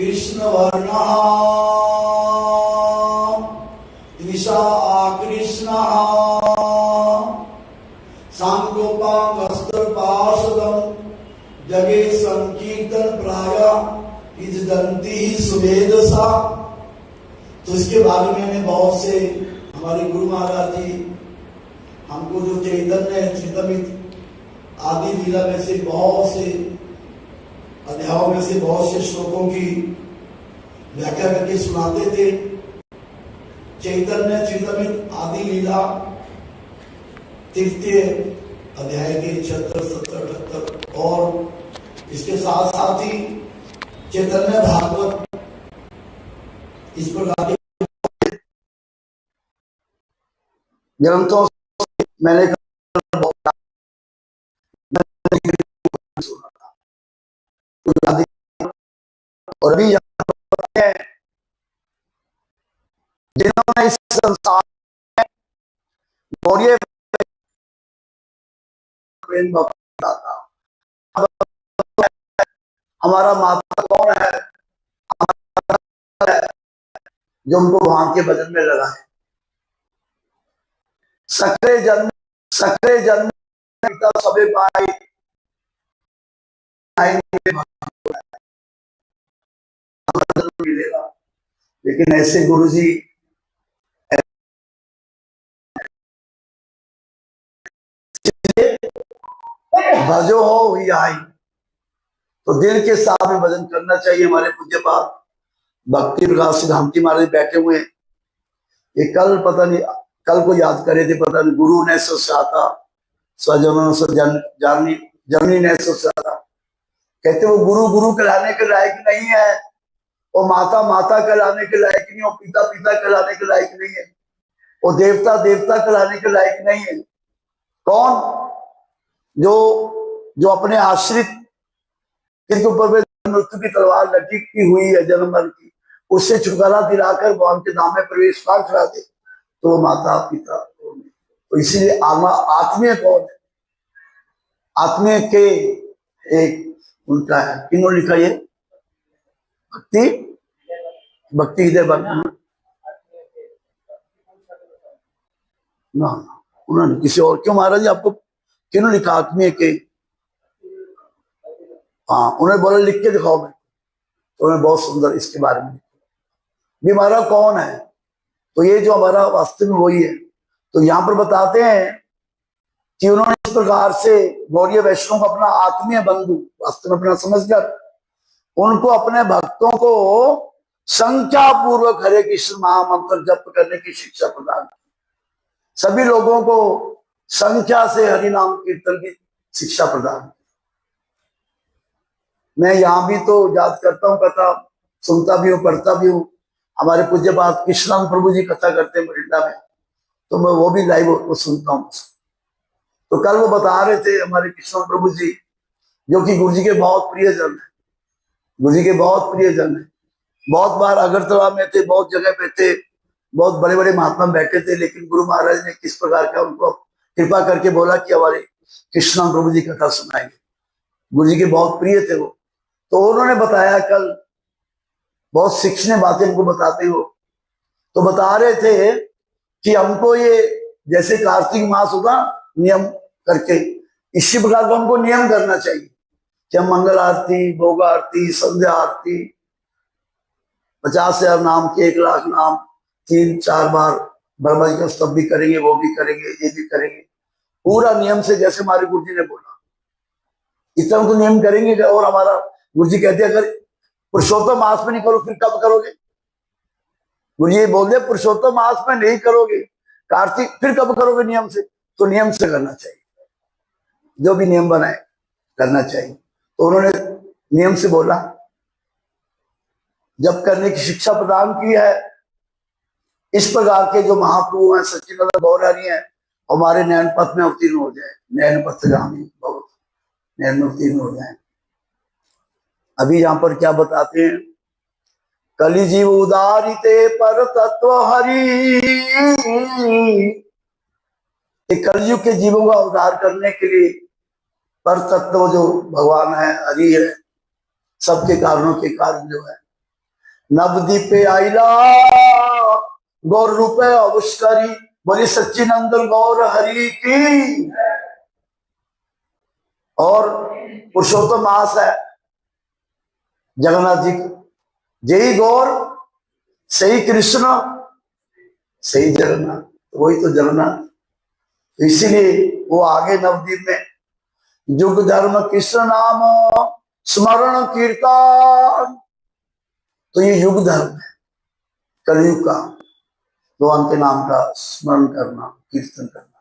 कृष्ण वर्णः त्रिषा कृष्णः सांगोपांगस्त्रपाशदं जगे संकीर्तन प्राय इदंती सुवेदसा। तो इसके बारे में मैंने बहुत से हमारे गुरु महाराज जी हमको जो चैतन्य चितमित आदि लीला में से बहुत से अध्यायों में से बहुत से श्लोकों की व्याख्या करके सुनाते थे। चैतन्य चितमित आदि लीला तृतीय अध्याय के 76, 77, 78 और इसके साथ साथ ही चैतन्य भागवत इस प्रकार के ग्रंथों से मैंने सुना था। और अभी जिन्होंने इस संसार में गौरीय हमारा माता कौन है जो उनको वहां के भजन में लगा है। सकरे जन्म पिता सबे पाए मिलेगा। लेकिन ऐसे गुरुजी भजो हो ही आई, तो दिल के साथ में भजन करना चाहिए। हमारे पूज्य पाप भक्ति प्रकाश सिद्धांति महाराज बैठे हुए हैं। ये कल पता नहीं कल को याद करे थे, पता नहीं गुरु ने सोचा स्वजनों से जननी ने सोचा। कहते वो गुरु गुरु कहलाने के लायक नहीं है, वो माता माता कहलाने के लायक नहीं, वो पिता पिता कहलाने के लायक नहीं है, वो देवता देवता कहलाने के लायक नहीं है। कौन? जो अपने आश्रित के ऊपर में मृत्यु की तलवार लटकी हुई है जन्म मरण की, उससे छुटकारा दिलाकर भगवान के धाम में प्रवेश पार करा दे, तो वो माता पिता। तो इसीलिए आत्मीय कौन है? आत्मीय के एक उनका है, किन्होंने लिखा ये भक्ति हृदय वर्णन ना, उन्होंने किसी और क्यों महाराज जी आपको किन्होंने लिखा आत्मीय के? हाँ, उन्हें बोला लिख के दिखाओ मैं, तो उन्हें बहुत सुंदर इसके बारे में भी हमारा कौन है। तो ये जो हमारा वास्तव में वही है। तो यहाँ पर बताते हैं कि उन्होंने इस प्रकार से गौरीय वैष्णव को अपना आत्मीय बंधु वास्तव में अपना समझकर उनको अपने भक्तों को संख्या पूर्वक हरे कृष्ण महामंत्र जप करने की शिक्षा प्रदान की। सभी लोगों को संख्या से हरि नाम कीर्तन की शिक्षा प्रदान की। मैं यहाँ भी तो याद करता हूँ, कथा सुनता भी हूँ, पढ़ता भी हूँ। हमारे पूज्य बात कृष्णानंद प्रभु जी कथा करते हैं बठिंडा में, तो मैं वो भी लाइव वो सुनता हूँ। तो कल वो बता रहे थे हमारे कृष्णानंद प्रभु जी, जो कि गुरु जी के बहुत प्रिय जन है, गुरु जी के बहुत प्रिय जन है। बहुत बार अगरतला में थे, बहुत जगह पे थे, बहुत बड़े बड़े महात्मा बैठे थे, लेकिन गुरु महाराज ने किस प्रकार का उनको कृपा करके बोला कि हमारे कृष्णानंद प्रभु जी कथा सुनाएंगे। गुरु जी के बहुत प्रिय थे वो। तो उन्होंने बताया कल, बहुत शिक्षणीय बातें हमको बताते हो। तो बता रहे थे कि हमको ये जैसे कार्तिक मास होगा नियम करके, इसी प्रकार का हमको नियम करना चाहिए कि हम मंगल आरती, भोग आरती, संध्या आरती, 50,000 नाम के 1,00,000 नाम 3-4 बार ब्रह्मा जी का स्तव भी करेंगे, वो भी करेंगे, ये भी करेंगे, पूरा नियम से जैसे हमारे गुरु जी ने बोला इतना तो नियम करेंगे। और हमारा गुरु जी कहते हैं अगर पुरुषोत्तम मास में नहीं करो फिर कब करोगे? गुरु जी बोल दे पुरुषोत्तम मास में नहीं करोगे कार्तिक, फिर कब करोगे नियम से? तो नियम से करना चाहिए, जो भी नियम बनाए करना चाहिए। तो उन्होंने नियम से बोला, जब करने की शिक्षा प्रदान की है। इस प्रकार के जो महाप्रभु हैं सच्चिदानंद गौरहरि हैं, हमारे नयन पथ में अवतीर्ण हो जाए, नयन पथगामी बहुत नयन में अवतीर्ण हो जाए। अभी यहाँ पर क्या बताते हैं, कलि जीव उदारिते पर तत्व हरि, कलयुग के जीवों का उद्धार करने के लिए पर तत्व जो भगवान है, हरि है, सबके कारणों के कारण जो है नवदीपे आईला गौर रूपे अवश्करी, बोली सच्चिनंदन गौर हरि की। और पुरुषोत्तम मास है जगन्नाथ जी की, जय गौर सही कृष्ण सही जगन्नाथ, वही तो जगन्नाथ। तो इसीलिए वो आगे नवदीप में युग धर्म कृष्ण नाम स्मरण कीर्तन, तो ये युग धर्म है कलयुग का, भगवान के नाम का स्मरण करना कीर्तन करना।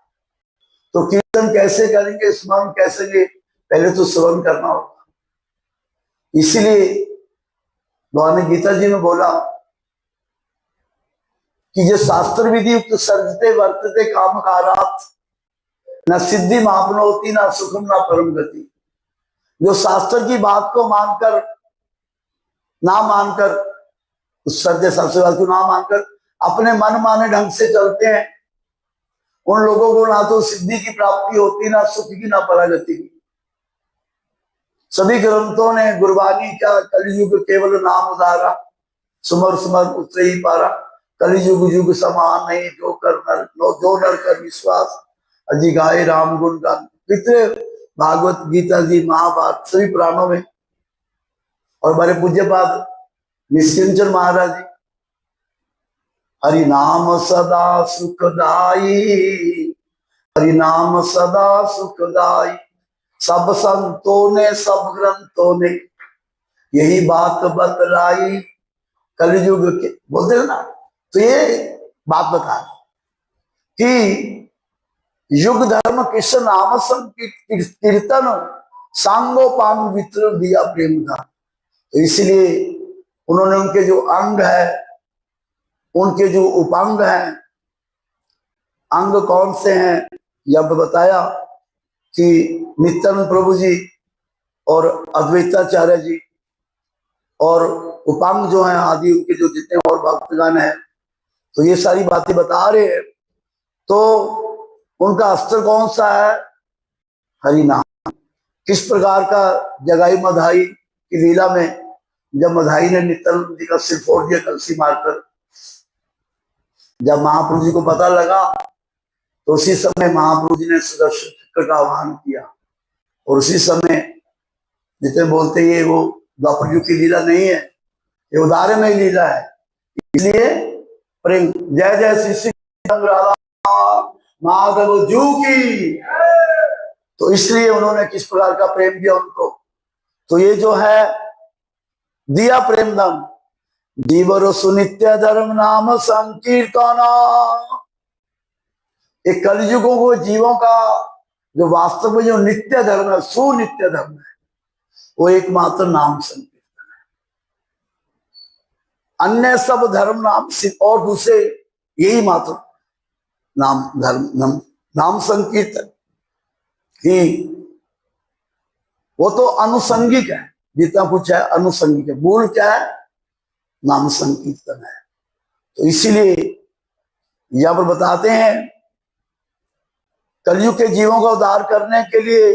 तो कीर्तन कैसे करेंगे, स्मरण कैसे, पहले तो श्रवण करना होगा। इसीलिए भगवान ने गीता जी में बोला कि जो शास्त्र विधि युक्त सर्जते वर्तते काम कारात, न सिद्धि मापनोति न सुखम न परम गति। जो शास्त्र की बात को मानकर ना मानकर, उस सर्जे शास्त्र को ना मानकर अपने मन माने ढंग से चलते हैं, उन लोगों को ना तो सिद्धि की प्राप्ति होती, ना सुख की, ना परागति की। सभी ग्रंथों ने गुरबानी क्या, कलयुग केवल नाम उधारा, सुमर सुमर उतरे ही पारा, कलयुग युग समान नहीं, जो नर कर विश्वास, अजी गाये राम गुण गान। कितने भागवत गीता जी महाभारत सभी पुराणों में। और हमारे पूज्यपाद निश्चिंचन महाराज जी, हरि नाम सदा सुखदाई, हरि नाम सदा सुखदाई, सब संतों ने सब ग्रंथों ने यही बात बतलाई, कलयुग के बोलते हैं ना। तो ये बात बता कि युग धर्म कृष्ण नाम कीर्तन सांगोपांग वितर दिया प्रेम का। तो इसलिए उन्होंने उनके जो अंग है, उनके जो उपांग हैं, अंग कौन से हैं यह बताया कि नित्यानंद प्रभु जी और अद्वैताचार्य जी, और उपांग जो हैं आदि उनके जो जितने और भक्तगण हैं, तो ये सारी बातें बता रहे हैं। तो उनका अस्त्र कौन सा है, हरि नाम। किस प्रकार का जगाई मधाई की लीला में जब मधाई ने नित्यानंद जी का सिर फोड़ दिया कलसी मारकर, जब महाप्रभु जी को पता लगा तो उसी समय महाप्रभु जी ने सुदर्शन चक्र का आह्वान किया। और उसी समय जितने बोलते ये वो द्वापर युग की लीला नहीं है, ये उदाहरण में लीला है। इसलिए प्रेम जय जय श्री राधा माधव जू की। तो इसलिए उन्होंने किस प्रकार का प्रेम दिया उनको, तो ये जो है दिया प्रेम धम, जीवर सुनित्य धर्म नाम संकीर्तन। एक कलयुगों को जीवों का जो वास्तव में जो नित्य धर्म है, सुनित्य धर्म है, वो एकमात्र नाम संकीर्तन है। अन्य सब धर्म नाम और दूसरे यही मात्र नाम धर्म नाम संकीर्तन ही, वो तो अनुसंगिक है, जितना कुछ है अनुसंगिक है, मूल क्या है, नाम संकीर्तन है। तो इसीलिए यहां पर बताते हैं कलयुग के जीवों का उद्धार करने के लिए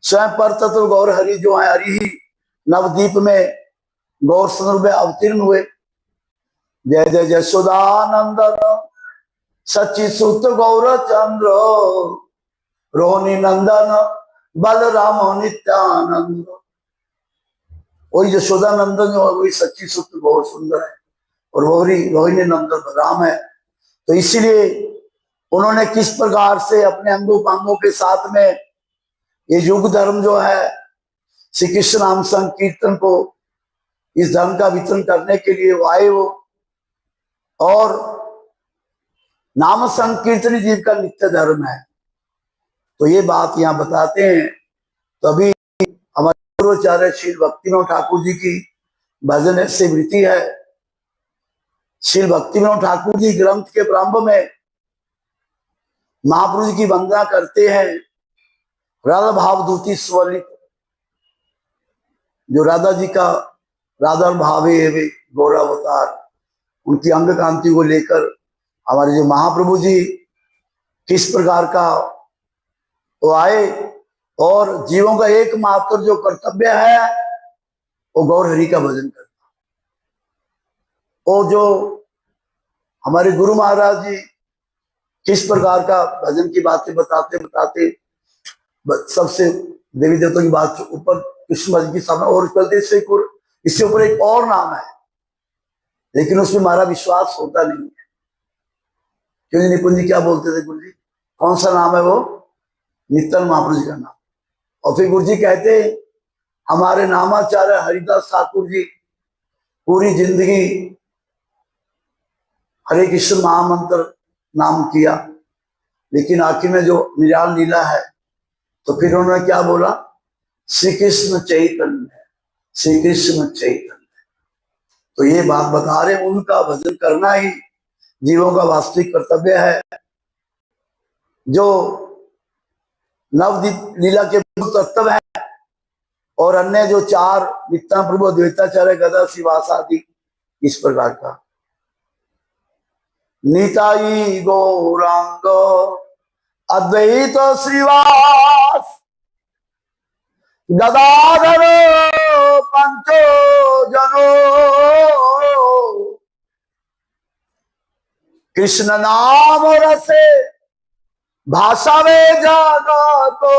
स्वयं पर तत्व गौर हरि जो है, हरि ही नवदीप में गौर समुद्र में अवतीर्ण हुए। जय जय यशोदानंदन सच्ची सुत गौर चंद्र, रोहिणी नंदन बलराम नित्यानंद। वही यशोदानंदन जो है वही सच्ची सुत गौर सुंदर है, और रोहिणी नंदन बलराम है। तो इसीलिए उन्होंने किस प्रकार से अपने अंगोपांगों के साथ में ये युग धर्म जो है श्री कृष्ण नाम संकीर्तन को, इस धर्म का वितरण करने के लिए वो आए हो। और नाम संकीर्तन जीव का नित्य धर्म है। तो ये बात यहाँ बताते हैं। तभी हमारे पूर्वाचार्य श्री भक्तिविनोद ठाकुर जी की भजन से वृत्ति है। श्री भक्तिविनोद ठाकुर जी ग्रंथ के प्रारंभ में महाप्रभु जी की वंदना करते हैं। राधा भावदूती स्वलित, जो राधा जी का राधा भावे वे गौरावतार, उनकी अंग कांति को लेकर हमारे जो महाप्रभु जी किस प्रकार का वो आए, और जीवों का एकमात्र जो कर्तव्य है वो गौर हरि का भजन करना। वो जो हमारे गुरु महाराज जी किस प्रकार का भजन की बातें बताते बताते सबसे देवी देवताओं की बात ऊपर कृष्ण भजन की सामने और इससे ऊपर एक और नाम है, लेकिन उसमें हमारा विश्वास होता नहीं है। क्यों जी? निपुण जी क्या बोलते थे गुरु जी? कौन सा नाम है वो? नित्यानंद महाप्रभु जी का नाम। और फिर गुरु जी कहते हमारे नामाचार्य हरिदास ठाकुर जी पूरी जिंदगी हरे कृष्ण महामंत्र नाम किया, लेकिन आखिर में जो निराल लीला है तो फिर उन्होंने क्या बोला? श्री कृष्ण चैतन्य, श्री कृष्ण चैतन्य। तो ये बात बता रहे, उनका भजन करना ही जीवों का वास्तविक कर्तव्य है। जो नवदीप लीला के तत्व है और अन्य जो चार नित्यानंद प्रभु, द्वैताचार्य, गदा श्रीवास आदि इस प्रकार का। निताई गौरांग अद्वैत श्रीवास गदाधर पंचो जनो कृष्ण नाम रसे भाषा में जागतो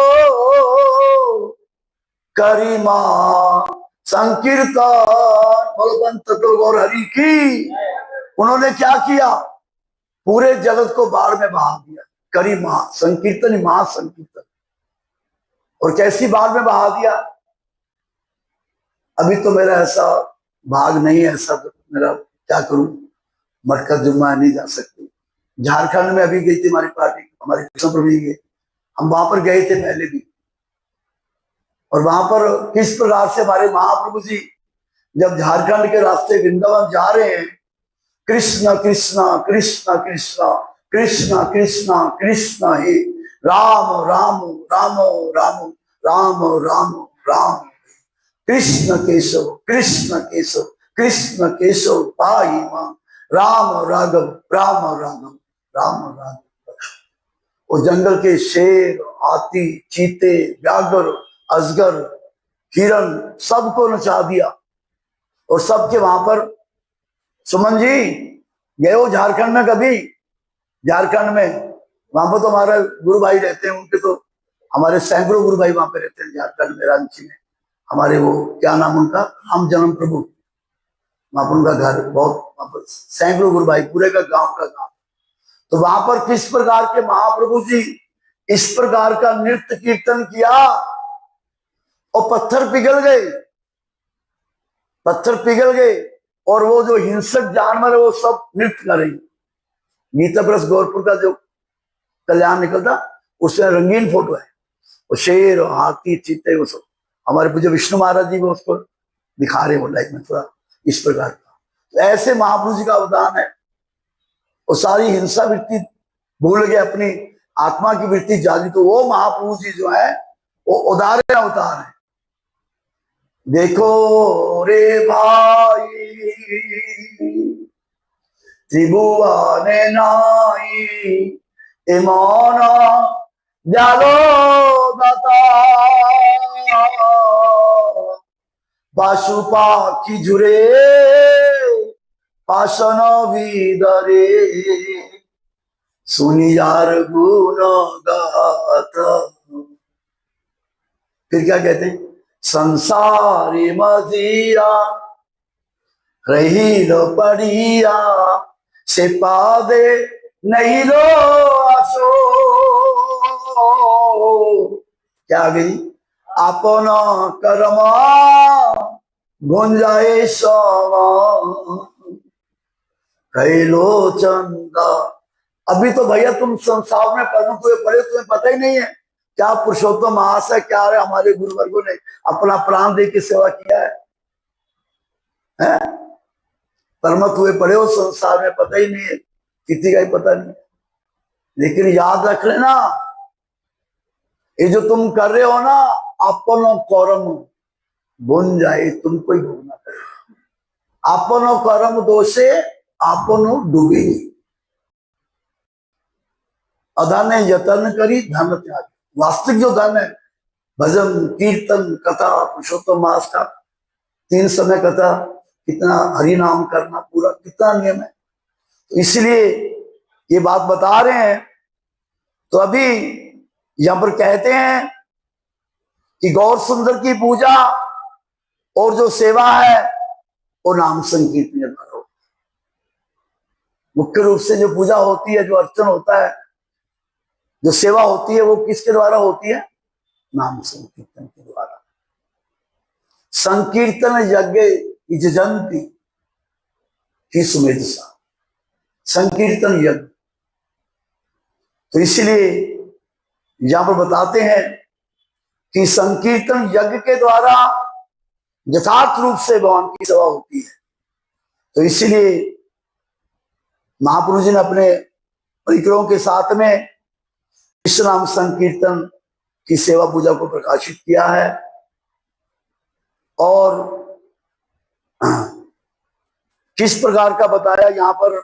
करिमा संकीर्तन। बलवंत तो गौर हरि की। उन्होंने क्या किया? पूरे जगत को बाढ़ में बहा दिया। करिमा संकीर्तन, महासंकीर्तन। और कैसी बाढ़ में बहा दिया? अभी तो मेरा ऐसा भाग नहीं है, ऐसा तो मेरा क्या करूं, मटका जुम्मा नहीं जा सकती। झारखंड में अभी गई थी हमारी पार्टी, हमारे कृष्ण प्रभु जी, हम वहां पर गए थे पहले भी। और वहां पर किस प्रकार से हमारे महाप्रभु जी जब झारखंड के रास्ते वृंदावन जा रहे हैं, कृष्ण कृष्ण कृष्ण कृष्ण कृष्ण कृष्ण कृष्ण हे राम राम राम राम राम राम राम कृष्ण केशव कृष्ण केशव कृष्ण केशव पाहि मां राम राघव राम राघव राम राघव। वो जंगल के शेर, हाथी, चीते, व्याघ्र, अजगर, हिरण सबको नचा दिया। और सबके वहां पर, सुमन जी गए हो झारखंड में कभी? झारखंड में वहां पर तो हमारे गुरु भाई रहते हैं, उनके तो हमारे सैकड़ों गुरु भाई वहां पे रहते हैं झारखंड में, रांची में। हमारे वो क्या नाम उनका, राम जन्म प्रभु, वहां पर उनका घर, बहुत सैकड़ों गुरु भाई, पूरे का गांव का गांव। तो वहां पर किस प्रकार के महाप्रभु जी इस प्रकार का नृत्य कीर्तन किया और पत्थर पिघल गए, पत्थर पिघल गए। और वो जो हिंसक जानवर है वो सब नृत्य कर रही। गीता प्लस गोरखपुर का जो कल्याण निकलता उसमें रंगीन फोटो है, वो शेर और हाथी, चीते, वो सब हमारे पूज्य विष्णु महाराज जी को उसको दिखा रहे, वो लाइफ में थोड़ा इस प्रकार का। तो ऐसे महापुरुष जी का अवदान है। वो सारी हिंसा वृत्ति भूल गए, अपनी आत्मा की वृत्ति जागी। तो वो महापुरुष जी जो है वो उदार अवतार है। देखो रे भाई त्रिभुवन नाई इमान जालो दाता पशु पाखी झुरे पाशन विदरे सुनियार गुण गाता। फिर क्या कहते हैं? संसारी मजिया रही लो पड़िया से पादे नहीं लो आसो। क्या गई? अपना कर्मा गुंजाए सवा कैलो चंदा। अभी तो भैया तुम संसार में कर्म हुए पड़े, तुम्हें पता ही नहीं है क्या पुरुषोत्तम मास है, क्या है। हमारे गुरुवर्गों ने अपना प्राण दे के सेवा किया है, परमत हुए पड़े हो संसार में, पता ही नहीं है, किसी का ही पता नहीं है। लेकिन याद रख लेना, ये जो तुम कर रहे हो ना, अपनो कर्म बुन जाए, तुमको ही भोगना पड़ेगा। अपनो कर्म दोषे अपनो डूबी। अधन यतन करी धन त्याग। वास्तविक जो धन है, भजन कीर्तन कथा, पुरुषोत्तम मास का 3 समय कथा, कितना हरि नाम करना, पूरा कितना नियम है। तो इसलिए ये बात बता रहे हैं। तो अभी यहां पर कहते हैं कि गौर सुंदर की पूजा और जो सेवा है वो नाम संकीर्तन के द्वारा होती है। मुख्य रूप से जो पूजा होती है, जो अर्चन होता है, जो सेवा होती है, वो किसके द्वारा होती है? नाम संकीर्तन के द्वारा। संकीर्तन यज्ञ इजजंती की सुमेधसा, संकीर्तन यज्ञ। तो इसलिए यहां पर बताते हैं कि संकीर्तन यज्ञ के द्वारा यथार्थ रूप से भगवान की सेवा होती है। तो इसीलिए महापुरुष जी ने अपने परिकरों के साथ में कृष्ण नाम संकीर्तन की सेवा पूजा को प्रकाशित किया है। और किस प्रकार का बताया यहां पर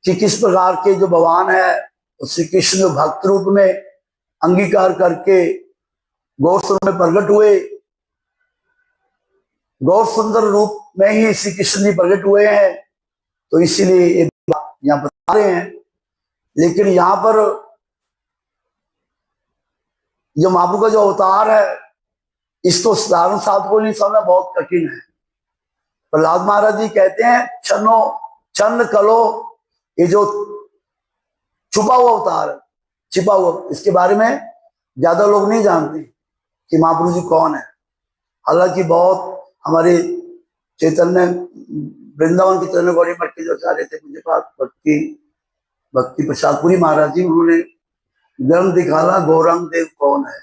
कि किस प्रकार के जो भगवान है श्री कृष्ण जो भक्त रूप में अंगीकार करके गौर सुंदर में प्रकट हुए, गौर सुंदर रूप में ही श्री कृष्ण जी प्रकट हुए हैं। तो इसीलिए ये यहां बता रहे हैं। लेकिन यहां पर जो महाप्रभु का जो अवतार है, इसको साधारण साधकों नहीं समझना बहुत कठिन है। प्रहलाद महाराज जी कहते हैं छन्नो छन्न कलो, ये जो छुपा हुआ अवतार है, छिपा हुआ, इसके बारे में ज्यादा लोग नहीं जानते कि महाप्रभु जी कौन है। हालांकि बहुत हमारे चैतन्य वृंदावन के चैतन्य गौरी मठ के जो आचार्य थे मुझे पास भक्ति प्रसादपुरी महाराज जी, उन्होंने ग्रंथ दिखाला गौरांग देव कौन है।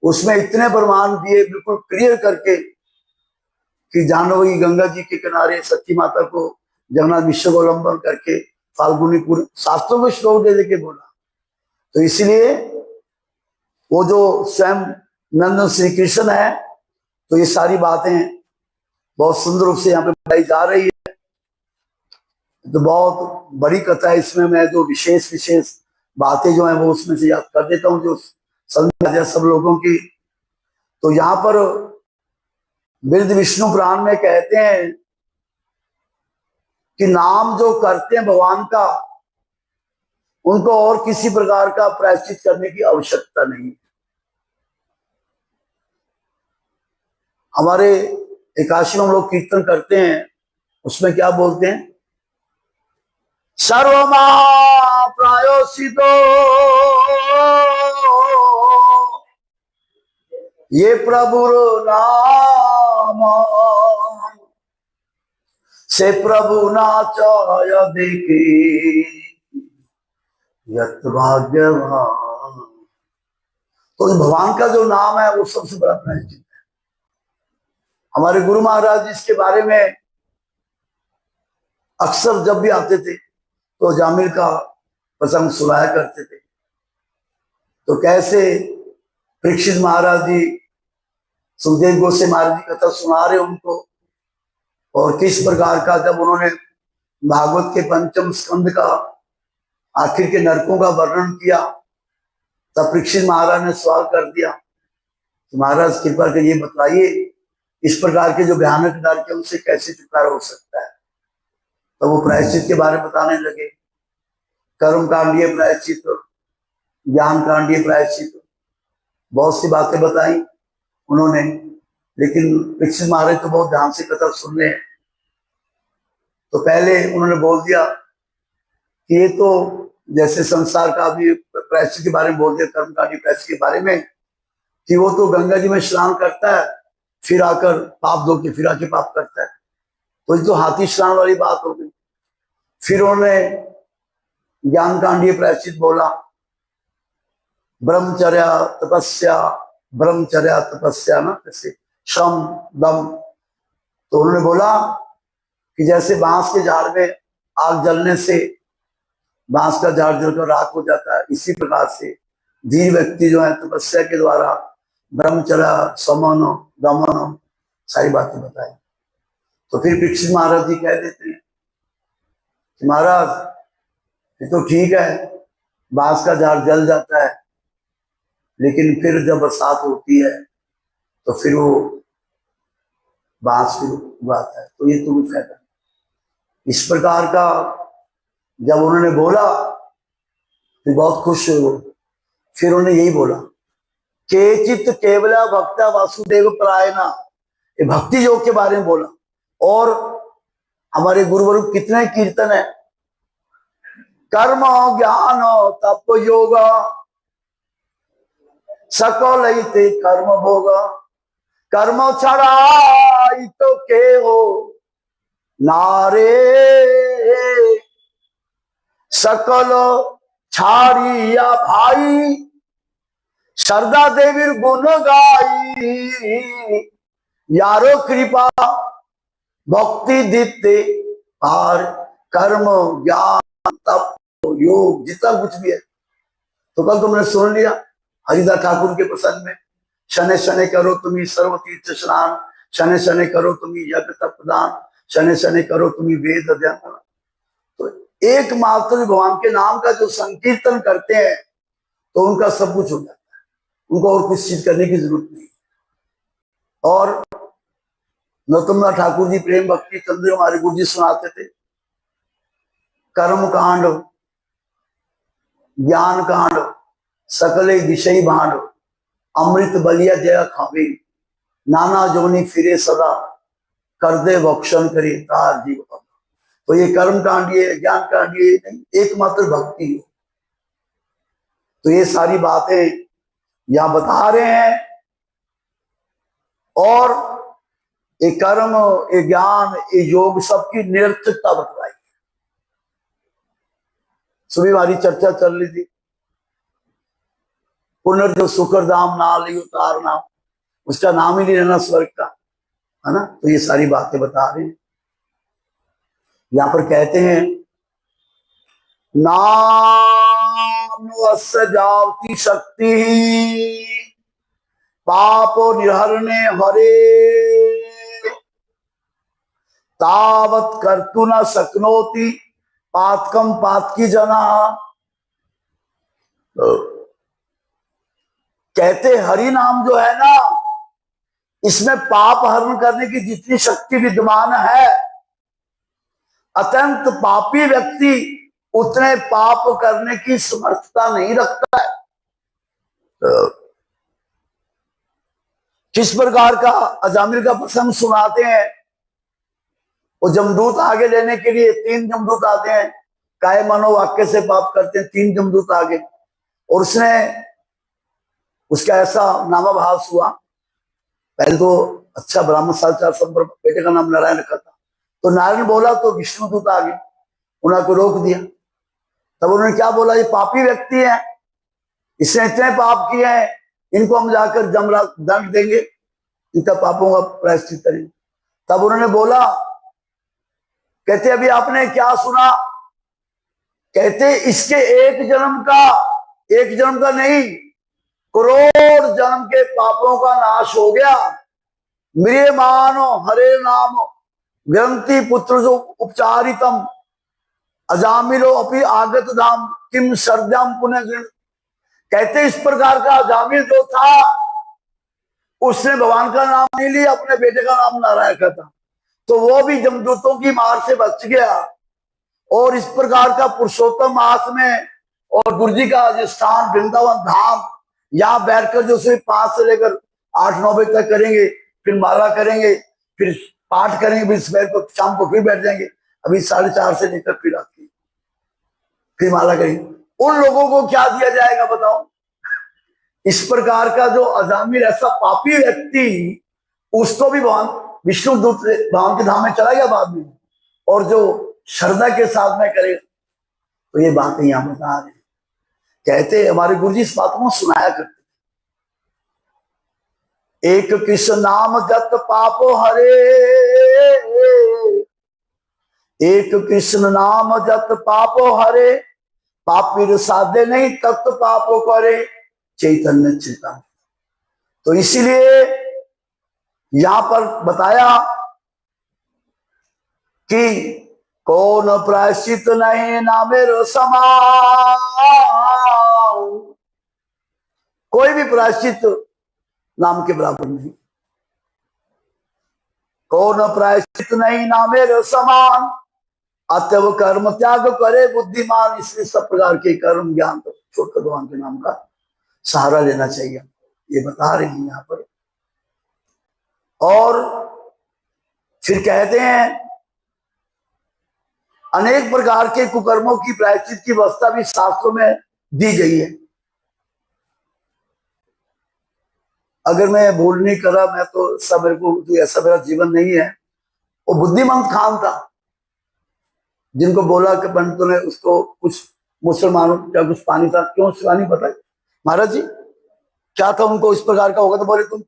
उसमें इतने प्रमाण दिए बिल्कुल क्लियर करके कि जानवी गंगा जी के किनारे सच्ची माता को जगन्नाथ विश्व को अवलंबन करके फाल्गुनी पूरे शास्त्रों में श्लोक दे देके बोला। तो इसलिए वो जो स्वयं नंदन श्री कृष्ण है, तो ये सारी बातें बहुत सुंदर रूप से यहाँ पे बताई जा रही है। तो बहुत बड़ी कथा है, इसमें मैं जो विशेष विशेष बातें जो है वो उसमें से याद कर देता हूँ जो समझ सब लोगों की। तो यहाँ पर वृद्ध विष्णु पुराण में कहते हैं कि नाम जो करते हैं भगवान का, उनको और किसी प्रकार का प्रायश्चित करने की आवश्यकता नहीं। हमारे एकादशी में हम लोग कीर्तन करते हैं, उसमें क्या बोलते हैं? सर्वमा प्रायोसितो ये प्रभुर नाम से प्रभु नाचाय देखे यत भाग्यवान। तो भगवान का जो नाम है वो सबसे बड़ा प्रायश्चित है। हमारे गुरु महाराज जी इसके बारे में अक्सर जब भी आते थे तो जामिल का प्रसंग सुनाया करते थे। तो कैसे परीक्षित महाराज जी सुखदेव गोस्वामी महाराज जी कथा सुना रहे उनको, और किस प्रकार का जब उन्होंने भागवत के पंचम स्कंद का आखिर के नरकों का वर्णन किया, तब परीक्षित महाराज ने सवाल कर दिया कि महाराज कृपा कर ये बताइए इस प्रकार के जो भयानक नरक है उनसे कैसे छुटकारा हो सकता है। तो वो प्रायश्चित के बारे में बताने लगे, कर्म कांडीय प्रायश्चित, ज्ञान कांडीय प्रायश्चित, बहुत सी बातें बताई उन्होंने। लेकिन परीक्षित महाराज तो बहुत ध्यान से कथा सुन रहे हैं। तो पहले उन्होंने बोल दिया कि ये तो जैसे संसार का भी प्रायश्चित के बारे में बोल दिया, कर्म कांडीय प्रायश्चित के बारे में, कि वो तो गंगा जी में स्नान करता है, फिर आकर पाप धो के फिर आके पाप करता है। तो ये तो हाथी स्नान वाली बात हो गई। फिर उन्होंने ज्ञान कांडीय प्रायश्चित बोला, ब्रह्मचर्या तपस्या ना, जैसे श्रम दम। तो उन्होंने बोला कि जैसे बांस के झाड़ में आग जलने से बांस का झाड़ जलकर राख हो जाता है, इसी प्रकार से धीर व्यक्ति जो है तपस्या के द्वारा ब्रह्मचर्या समन दमन सारी बातें बताई। तो फिर परीक्षित महाराज जी कह देते हैं कि महाराज ये तो ठीक है, बांस का झाड़ जल जाता है, लेकिन फिर जब बरसात होती है तो फिर वो बांस फिर उगाता है। तो ये तो भी फायदा। इस प्रकार का जब उन्होंने बोला फिर बहुत खुश हुए वो। फिर उन्होंने यही बोला, केचित केवला भक्ता वासुदेव परायणा, ये भक्ति योग के बारे में बोला। और हमारे गुरुवरु कितने कीर्तन है, कर्म ज्ञान तप योग सकल हिते कर्म भोग, कर्म छड़ाई तो के हो नारे, सकल छाड़िया भाई श्रद्धा देवी गुण गाई, यारो कृपा भक्ति दिते पार, कर्म ज्ञान तप योग जितना कुछ भी है। तो कल तुमने सुन लिया हरिदास ठाकुर के प्रसंग में, शनै शनै करो तुम्ही सर्व तीर्थ स्नान, शनै शनै करो तुम्ही यज्ञ तप दान, शनै शनै करो तुम्ही वेद अध्ययन। तो एकमात्र भगवान के नाम का जो संकीर्तन करते हैं तो उनका सब कुछ हो जाता है, उनको और कुछ चीज करने की जरूरत नहीं। और नरोत्तमदास ठाकुर जी प्रेम भक्ति चंद्र हमारे गुरु जी सुनाते थे, कर्म कांड ज्ञान कांड सकले विषय भांड, अमृत बलिया जया खावे, नाना जोनी फिरे सदा, कर दे भक्षण करे तार जीव। तो ये कर्म कांड ये ज्ञान कांड ये नहीं, एकमात्र भक्ति है। तो ये सारी बातें यहां बता रहे हैं। और ये कर्म ये ज्ञान ये योग सबकी निरर्थकता बतलाई। सुबह हमारी चर्चा चल रही थी, पुनर्जो सुकर दाम ना लियो तार नाम, उसका नाम ही नहीं रहना स्वर्ग का, है ना। तो ये सारी बातें बता रहे हैं। यहां पर कहते हैं नाम जावती शक्ति पापो निहरणे हरे, तावत कर्तु न शक्नोति पातकम पातकी जना। कहते हरि नाम जो है ना, इसमें पाप हरण करने की जितनी शक्ति विद्यमान है, अत्यंत पापी व्यक्ति उतने पाप करने की समर्थता नहीं रखता है। किस प्रकार का अजामिल का प्रसंग सुनाते हैं। वो जमदूत आगे लेने के लिए 3 जमदूत आते हैं, काय मनो वाक्य से पाप करते हैं 3 जमदूत आगे। और उसने उसका ऐसा नामाभास हुआ, पहले तो अच्छा ब्राह्मण साचार संपर्क बेटे का नाम नारायण रखा था, तो नारायण बोला तो विष्णुदूत आ गए, उन्होंने रोक दिया। तब उन्होंने क्या बोला, ये पापी व्यक्ति है, इसने इतने पाप किए हैं, इनको हम जाकर जमराज दंड देंगे, इनका पापों का प्रायश्चित करेंगे। तब उन्होंने बोला, कहते अभी आपने क्या सुना, कहते इसके एक जन्म का नहीं, करोड़ जन्म के पापों का नाश हो गया। मेरे मानो हरे नाम ग्रंथि पुत्र जो उपचारितम, अजामिलो अपि आगत धाम किम सर्द्याम पुनः। कहते इस प्रकार का अजामिल जो था, उसने भगवान का नाम नहीं लिया, अपने बेटे का नाम नारायण का था, तो वो भी जमदूतों की मार से बच गया। और इस प्रकार का पुरुषोत्तम मास में और गुरु जी का जो स्थान वृंदावन धाम, यहाँ बैठकर जो सिर्फ 5 से लेकर 8-9 बजे तक करेंगे, फिर माला करेंगे, फिर पाठ करेंगे, फिर सुबह को शाम को फिर बैठ जाएंगे, अभी 4:30 से लेकर फिर रात की फिर माला करेंगे। उन लोगों को क्या दिया जाएगा बताओ। इस प्रकार का जो अजामिल ऐसा पापी व्यक्ति, उसको भी भगवान विष्णु दूत भगवान के धाम में चला गया बाद में, और जो श्रद्धा के साथ में करेगा। तो ये बातें यहां बता रहे हैं। कहते हमारे गुरु जी इस बात को सुनाया करते, एक कृष्ण नाम जत पापो हरे, एक कृष्ण नाम जत पापो हरे, पापी साधे नहीं तत्व पापो करे चैतन्य चेता। तो इसीलिए यहां पर बताया कि कौन प्रायश्चित नहीं ना मेरो समान, कोई भी प्रायश्चित नाम के बराबर नहीं। को न प्रायश्चित नहीं ना मेरे समान, अतएव कर्म त्याग करे बुद्धिमान। इसलिए सब प्रकार के कर्म ज्ञान तो छोड़कर भगवान के नाम का सहारा लेना चाहिए, ये बता रहे हैं यहाँ पर। और फिर कहते हैं अनेक प्रकार के कुकर्मों की प्रायश्चित की व्यवस्था भी शास्त्रों में दी गई है। अगर मैं भूल नहीं करा, मैं तो सब मेरे को ऐसा मेरा जीवन नहीं है। वो बुद्धिमंत खान था जिनको बोला कि पंडितों ने उसको कुछ मुसलमानों क्या कुछ पानी था, क्यों पानी पता है महाराज जी क्या था उनको इस प्रकार का होगा, तो बोले तुम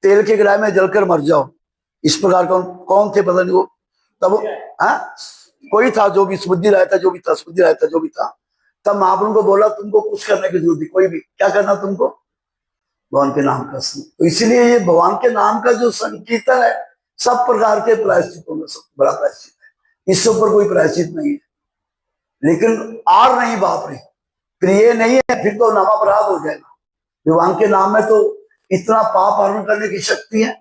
तेल के गिराए में जलकर मर जाओ, इस प्रकार का। कौन थे पता नहीं वो, तब कोई था जो भी बुद्धि रहा था, जो भी था बुद्धि रहा था, जो भी था। तब महाप्रभु को बोला तुमको कुछ करने की जरूरत नहीं, कोई भी क्या करना तुमको, भगवान के नाम का। तो इसलिए ये भगवान के नाम का जो संकीर्तन है सब प्रकार के प्रायश्चितों में सब बड़ा प्रायश्चित है, इससे ऊपर कोई प्रायश्चित नहीं है। लेकिन आर नहीं बाप रे, प्रिय नहीं है, फिर तो नामापराध हो जाएगा। भगवान के नाम में तो इतना पाप हरण करने की शक्ति है?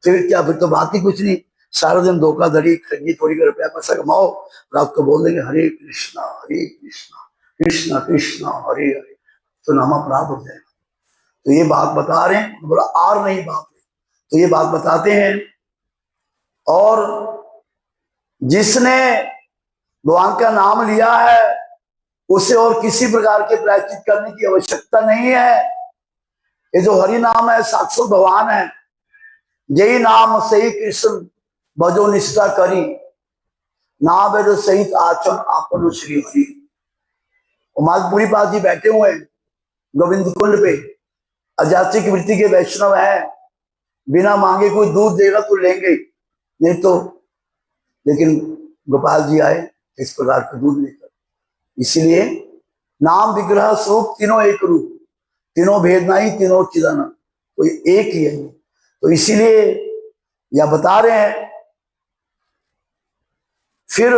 फिर क्या, फिर तो बात ही कुछ नहीं। सारा दिन धोखाधड़ी ठगी थोड़ी कर रुपया पैसा कमाओ, रात को बोल देंगे हरे कृष्णा कृष्णा कृष्णा हरे हरे, तो नामापराध हो जाएगा। तो ये बात बता रहे हैं, बोला आर नहीं बाप रे, तो ये बात बताते हैं। और जिसने भगवान का नाम लिया है उसे और किसी प्रकार के प्रायश्चित करने की आवश्यकता नहीं है। ये जो हरि नाम है साक्षात भगवान है, यही नाम सही कृष्ण भजो निष्ठा करी, ना वेद सहित आचरण आपन श्री हरि। मालपुरी पास जी बैठे हुए हैं गोविंद कुंड पे, अजाची की वृत्ति के वैष्णव है, बिना मांगे कोई दूध देगा तो लेंगे नहीं तो, लेकिन गोपाल जी आए इस प्रकार का दूध लेकर। इसलिए नाम विग्रह स्वरूप तीनों एक रूप, तीनों भेद नहीं, तीनों चिदानंद, तो एक ही है। तो इसीलिए यह बता रहे हैं। फिर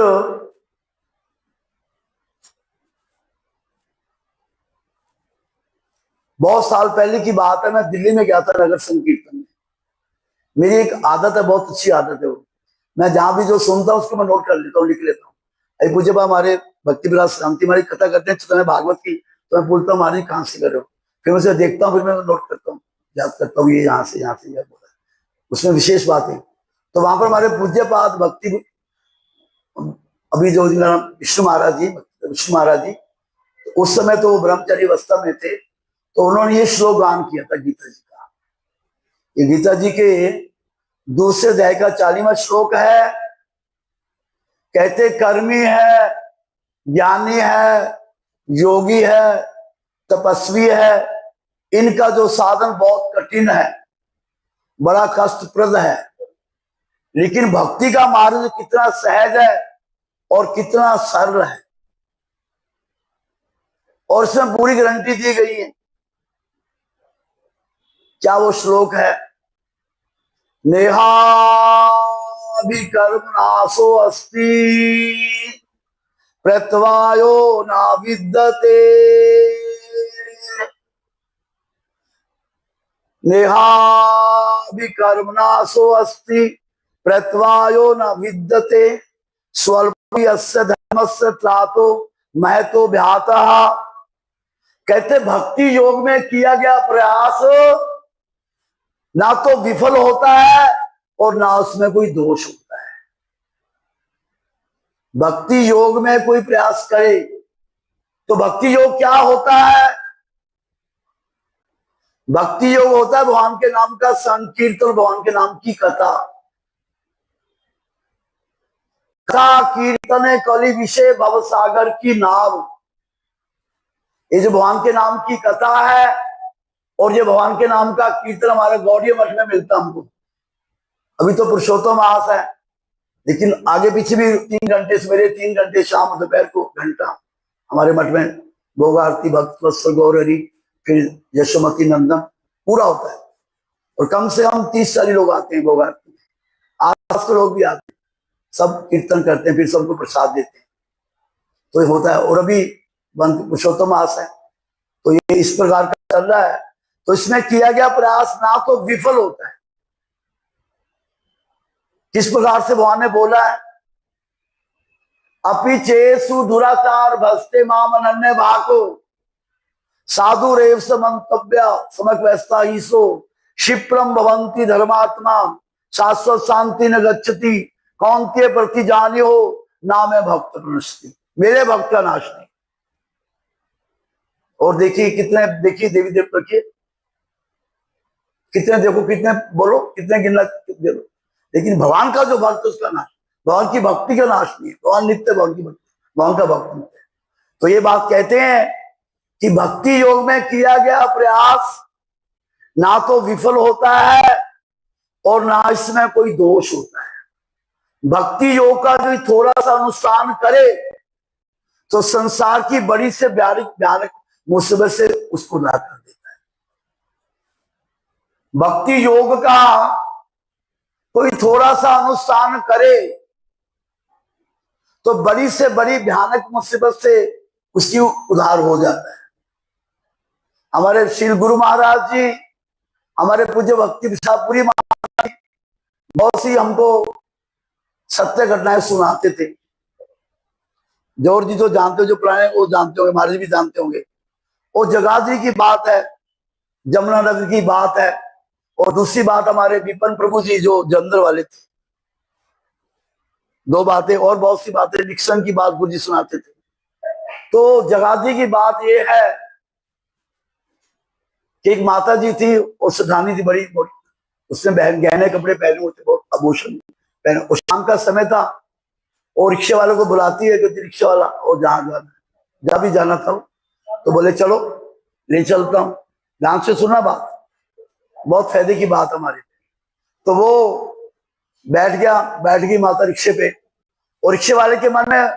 बहुत साल पहले की बात है, मैं दिल्ली में गया था नगर संकीर्तन में। मेरी एक आदत है, बहुत अच्छी आदत है वो, मैं जहां भी जो सुनता हूं उसको मैं नोट कर लेता हूँ, लिख लेता हूँ। अरे पूज्य बा हमारे भक्ति विलास शांति हमारी कथा करते हैं तो मैं भागवत की, तो मैं बोलता हूँ महाराज कहाँ से कर रहे हो, फिर मैं उसे देखता हूँ, फिर मैं नोट करता हूँ, याद करता हूँ ये यहाँ से यह बोला, उसमें विशेष बात है। तो वहां पर हमारे पूज्य पाद भक्ति अभी जो विष्णु महाराज जी, तो उस समय तो वो ब्रह्मचारी अवस्था में थे, तो उन्होंने ये श्लोक गान किया था गीता जी का। ये गीता जी के दूसरे अध्याय का 40वां श्लोक है। कहते कर्मी है, ज्ञानी है, योगी है, तपस्वी है, इनका जो साधन बहुत कठिन है, बड़ा कष्टप्रद है, लेकिन भक्ति का मार्ग कितना सहज है और कितना सरल है, और इसमें पूरी गारंटी दी गई है। क्या वो श्लोक है, नेहाभिकर्मणासो अस्ति प्रत्यवायो न विद्यते, नेहाभिकर्मणासो अस्ति प्रत्यवायो न विद्यते, स्वल्पस्य धर्मस्य त्रातो महतो भ्यातः। कहते भक्ति योग में किया गया प्रयास ना तो विफल होता है और ना उसमें कोई दोष होता है। भक्ति योग में कोई प्रयास करे तो भक्ति योग क्या होता है, भक्ति योग होता है भगवान के नाम का संकीर्तन, भगवान के नाम की कथा। कथा कीर्तन कलि विषय भव सागर की नाव, ये जो भगवान के नाम की कथा है और ये भगवान के नाम का कीर्तन हमारे गौड़ीय मठ में मिलता हमको। अभी तो पुरुषोत्तम मास है, लेकिन आगे पीछे भी 3 घंटे सवेरे, 3 घंटे शाम, दोपहर को घंटा हमारे मठ में भोग आरती, भक्त वत्सल गौरहरि, फिर यशोमती नंदन पूरा होता है। और कम से कम 30-40 लोग आते हैं भोग आरती में, आस के लोग भी आते हैं, सब कीर्तन करते हैं, फिर सबको प्रसाद देते हैं, तो ये होता है। और अभी पुरुषोत्तम मास है, तो ये इस प्रकार का चल रहा है। तो इसमें किया गया प्रयास ना तो विफल होता है किस प्रकार से भगवान ने बोला है, अपि चेसु दुराचार भस्ते माम अनन्य भाको साधु रेव समन्तव्य समक वैस्ता ईसो क्षिप्रम भवंती धर्मात्मा शाश्वत शांति न गच्छति कौन के प्रति जानियो नाम है भक्त प्रणश्ति, मेरे भक्त का नाश नहीं। और देखिए कितने, देखिए देवी देवता के कितने, देखो कितने, बोलो कितने गिनना दे दो, लेकिन भगवान का जो भक्त उसका नाश, भगवान की भक्ति का नाश नहीं है। भगवान नित्य भगवान की भक्ति, भगवान का भक्त नित्य है। तो ये बात कहते हैं कि भक्ति योग में किया गया प्रयास ना तो विफल होता है और ना इसमें कोई दोष होता है। भक्ति योग का जो थोड़ा सा अनुष्ठान करे तो संसार की बड़ी से भयानक मुसीबत से उसको ना कर देता है। भक्ति योग का कोई थोड़ा सा अनुष्ठान करे तो बड़ी से बड़ी भयानक मुसीबत से उसकी उद्धार हो जाता है। हमारे श्री गुरु महाराज जी, हमारे पूज्य भक्ति विशापुरी महाराज जी बहुत सी हमको सत्य घटनाएं सुनाते थे। जौहर जी तो जानते हो, जो पुराने वो जानते होंगे, महाराज भी जानते होंगे। वो जगाधरी की बात है, जमुनानगर की बात है, और दूसरी बात हमारे विपिन प्रभु जी जो जलंधर वाले थे। दो बातें, और बहुत सी बातें, निक्सन की बात गुरु जी सुनाते थे। तो जगाधरी की बात ये है कि एक माता जी थी, और सठानी थी बड़ी बड़ी, उसने गहने कपड़े पहने हुए थे, बहुत आभूषण पहने। और शाम का समय था, और रिक्शे वालों को बुलाती है कि रिक्शा वाला, और जहां भी जाना था, तो बोले चलो ले चलता हूँ, ध्यान से सुना बात, बहुत फायदे की बात हमारे। तो वो बैठ गई माता रिक्शे पे, और रिक्शे वाले के मन में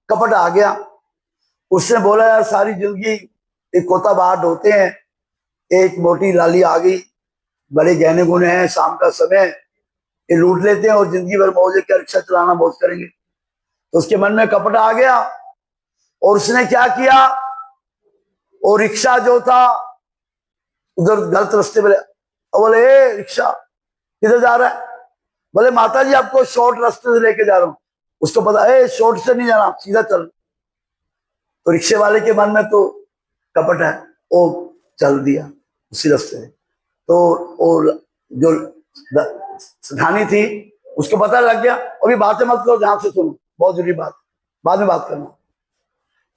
कपट आ गया। उसने बोला यार सारी जिंदगी एक कोता बाहर ढोते हैं, एक मोटी लाली आ गई, बड़े गहने गुने हैं, शाम का समय, ये लूट लेते हैं और जिंदगी भर मौज क्या रिक्शा चलाना मौज करेंगे। तो उसके मन में कपट आ गया, और उसने क्या किया, और रिक्शा जो था उधर गलत रास्ते पे, बोले ए रिक्शा किधर जा रहा है? बोले माता जी आपको शॉर्ट रास्ते से लेके जा रहा हूं। उसको पता है शॉर्ट से नहीं जाना, सीधा चल। तो रिक्शे वाले के मन में तो कपट है, वो चल दिया उसी रास्ते से। तो और जो सठानी थी उसको पता लग गया, अभी बातें मत करो, ध्यान से सुनो, बहुत जरूरी बात, बाद में बात करना।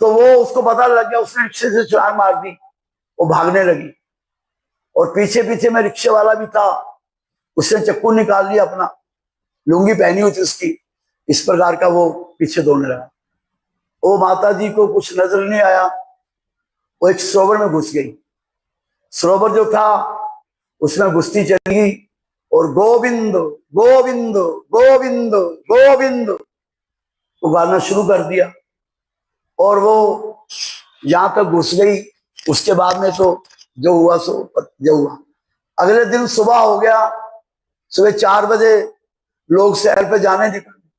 तो वो उसको पता लग गया, उसने रिक्शे से छलांग मार दी, वो भागने लगी, और पीछे पीछे में रिक्शे वाला भी था, उसने चक्कू निकाल लिया अपना, लुंगी पहनी हुई थी उसकी, इस प्रकार का वो पीछे दौड़ने लगा। वो माता जी को कुछ नजर नहीं आया, वो एक सरोवर में घुस गई। सरोवर जो था उसमें घुसती चली, और गोविंद गोविंद गोविंद गोविंद वो गाना शुरू कर दिया। और वो जहां तक घुस गई, उसके बाद में तो जो हुआ सो जो हुआ। अगले दिन सुबह हो गया, सुबह 4 बजे लोग सैर पे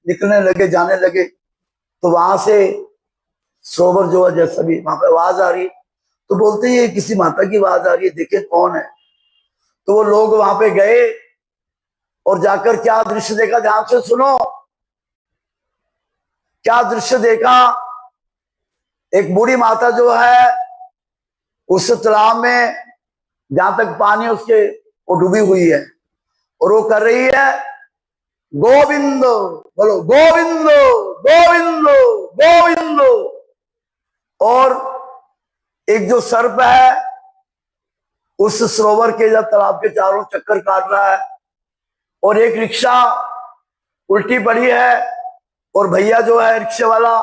निकलने लगे, जाने लगे। तो वहां से सरोवर जो है, जैसा भी वहां पे आवाज आ रही, तो बोलते हैं ये किसी माता की आवाज आ रही है, देखे कौन है। तो वो लोग वहां पे गए, और जाकर क्या दृश्य देखा, ध्यान से सुनो, क्या दृश्य देखा। एक बूढ़ी माता जो है उस तालाब में, जहां तक पानी उसके, वो डूबी हुई है, और वो कर रही है गोविंद, बोलो गोविंद गोविंद गोविंद। और एक जो सर्प है उस सरोवर के या तालाब के चारों चक्कर काट रहा है, और एक रिक्शा उल्टी पड़ी है, और भैया जो है रिक्शे वाला,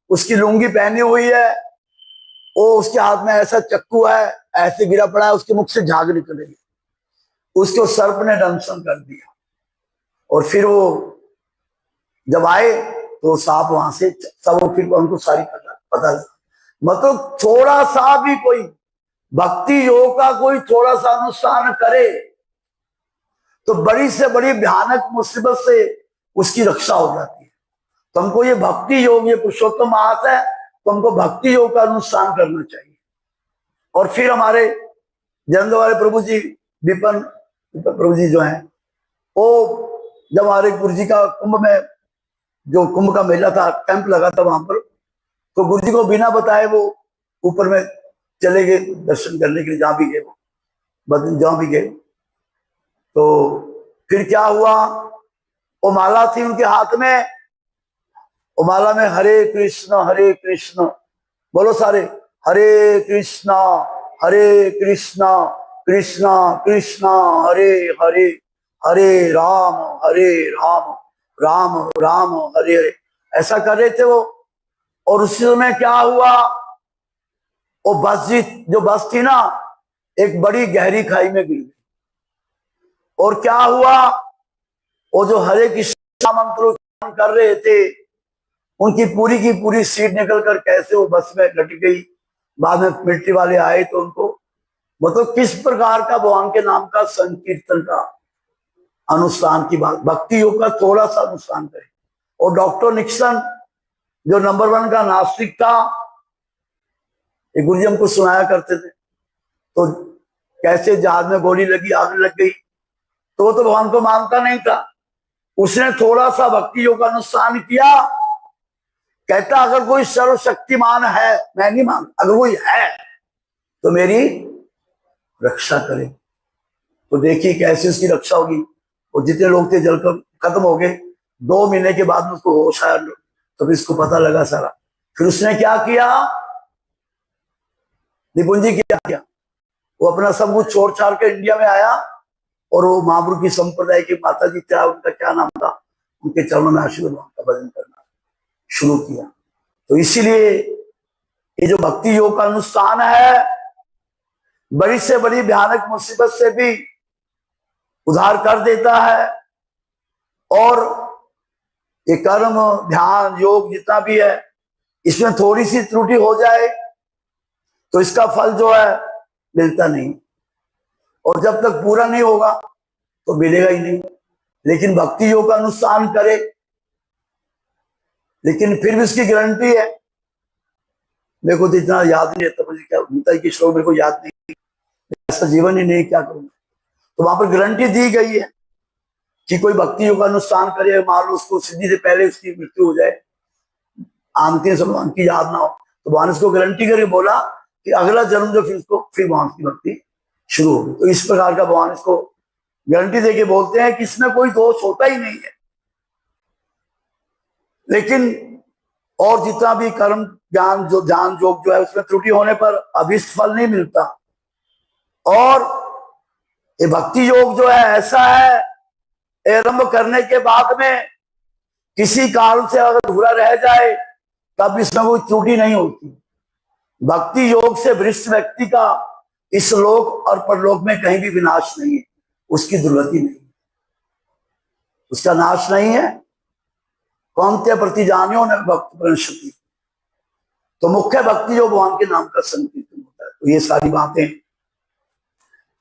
उसकी लुंगी पहनी हुई है, वो उसके हाथ में ऐसा चक्कू है, ऐसे गिरा पड़ा है, उसके मुख से झाग निकल रही है। उसको सर्प ने दंशन कर दिया। और फिर वो जब आए तो सांप वहां से सब, फिर उनको सारी पता लगा। मतलब थोड़ा सा भी कोई भक्ति योग का कोई थोड़ा सा अनुष्ठान करे तो बड़ी से बड़ी भयानक मुसीबत से उसकी रक्षा हो जाती है। तो हमको ये भक्ति योग, ये पुरुषोत्तम मास है, तो हमको भक्ति योग का अनुष्ठान करना चाहिए। और फिर हमारे जलंधर वाले प्रभु जी, विपिन प्रभु जी जो हैं, वो जब हमारे गुरु जी का कुंभ में, जो कुंभ का मेला था, कैंप लगा था वहां पर, तो गुरु जी को बिना बताए वो ऊपर में चले गए दर्शन करने के लिए, जहां भी गए वो, जहां भी गए। तो फिर क्या हुआ, वो माला थी उनके हाथ में, वो माला में हरे कृष्ण बोलो सारे, हरे कृष्णा कृष्णा कृष्णा हरे हरे, हरे राम राम राम हरे हरे, ऐसा कर रहे थे वो। और उसी समय क्या हुआ, वो बस जी, जो बस थी ना, एक बड़ी गहरी खाई में गिर गई। और क्या हुआ, वो जो हरे कृष्णा मंत्र कर रहे थे, उनकी पूरी की पूरी सीट निकलकर कैसे वो बस में लटक गई। बाद में मिलिट्री वाले आए तो उनको, मतलब किस प्रकार का भगवान के नाम का संकीर्तन का अनुष्ठान की बात, भक्ति योग का थोड़ा सा अनुष्ठान करें। और डॉक्टर निक्सन जो नंबर 1 का नास्तिक था, ये गुरु जी हमको सुनाया करते थे, तो कैसे जहाज में गोली लगी, आग लग गई, तो वो तो भगवान को मानता नहीं था। उसने थोड़ा सा भक्ति योग का अनुष्ठान किया, कहता अगर कोई सर्वशक्तिमान है, मैं नहीं मानता, अगर कोई है तो मेरी रक्षा करे। तो देखिए कैसे उसकी रक्षा होगी। और जितने लोग थे जलकर खत्म हो गए। 2 महीने के बाद उसको होश आया, तो फिर इसको पता लगा सारा। फिर उसने क्या किया, निपुण जी क्या किया, वो अपना सब कुछ छोड़ छाड़ के इंडिया में आया, और वो महापुरुष की संप्रदाय की माता जी क्या, उनका क्या नाम था, उनके चरणों में आशीर्वाद का भजन करना शुरू किया। तो इसीलिए ये जो भक्ति योग का अनुष्ठान है, बड़ी से बड़ी भयानक मुसीबत से भी उद्धार कर देता है। और ये कर्म ध्यान योग जितना भी है, इसमें थोड़ी सी त्रुटि हो जाए तो इसका फल जो है मिलता नहीं, और जब तक पूरा नहीं होगा तो मिलेगा ही नहीं। लेकिन भक्ति योग का अनुष्ठान करे, लेकिन फिर भी उसकी गारंटी है। मेरे को तो इतना याद नहीं रहता, मुझे क्या गीता की श्लोक मेरे को याद नहीं, ऐसा जीवन ही नहीं, क्या करूंगा। तो वहां पर गारंटी दी गई है कि कोई भक्ति योग का अनुष्ठान करे, मान लो उसको सिद्धि से पहले उसकी मृत्यु हो जाए, आंतिम से भगवान की याद ना हो, तो भगवान इसको गारंटी करके बोला कि अगला जन्म जो फिर उसको फिर भगवान की भक्ति शुरू होगी। तो इस प्रकार का भगवान इसको गारंटी देके बोलते हैं कि इसमें कोई दोष होता ही नहीं है। लेकिन और जितना भी कर्म ज्ञान जो ध्यान योग जो है, उसमें त्रुटि होने पर अभिष्ट फल नहीं मिलता। और ये भक्ति योग जो है ऐसा है, आरंभ करने के बाद में किसी कारण से अगर अधूरा रह जाए तब इसमें कोई त्रुटि नहीं होती। भक्ति योग से भ्रष्ट व्यक्ति का इस लोक और परलोक में कहीं भी विनाश नहीं है, उसकी दुर्गति नहीं, उसका नाश नहीं है। कौनते प्रति जानियो न भक्त प्रणशति, तो मुख्य भक्ति जो भगवान के नाम का संकीर्तन होता है। तो ये सारी बातें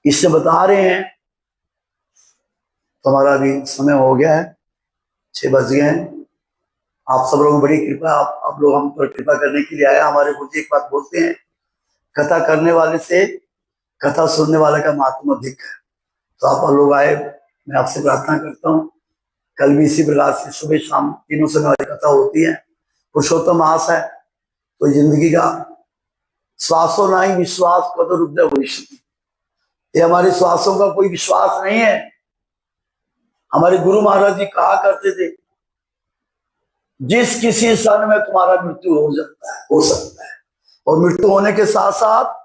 इससे बता रहे हैं। तो हमारा भी समय हो गया है, 6 बज गए हैं। आप सब लोगों की बड़ी कृपा, आप लोग हम पर कृपा करने के लिए आया। हमारे गुरु जी एक बात बोलते हैं, कथा करने वाले से कथा सुनने वाले का महात्मा अधिक है। तो आप लोग आए, मैं आपसे प्रार्थना करता हूँ, कल भी इसी प्रकार से सुबह शाम तीनों समय हमारी कथा होती है। पुरुषोत्तम मास है, तो जिंदगी का श्वासों ना ही विश्वास कदर रुद्र भविष्य, ये हमारे श्वासों का कोई विश्वास नहीं है। हमारे गुरु महाराज जी कहा करते थे, जिस किसी क्षण में तुम्हारा मृत्यु हो सकता है, और मृत्यु होने के साथ साथ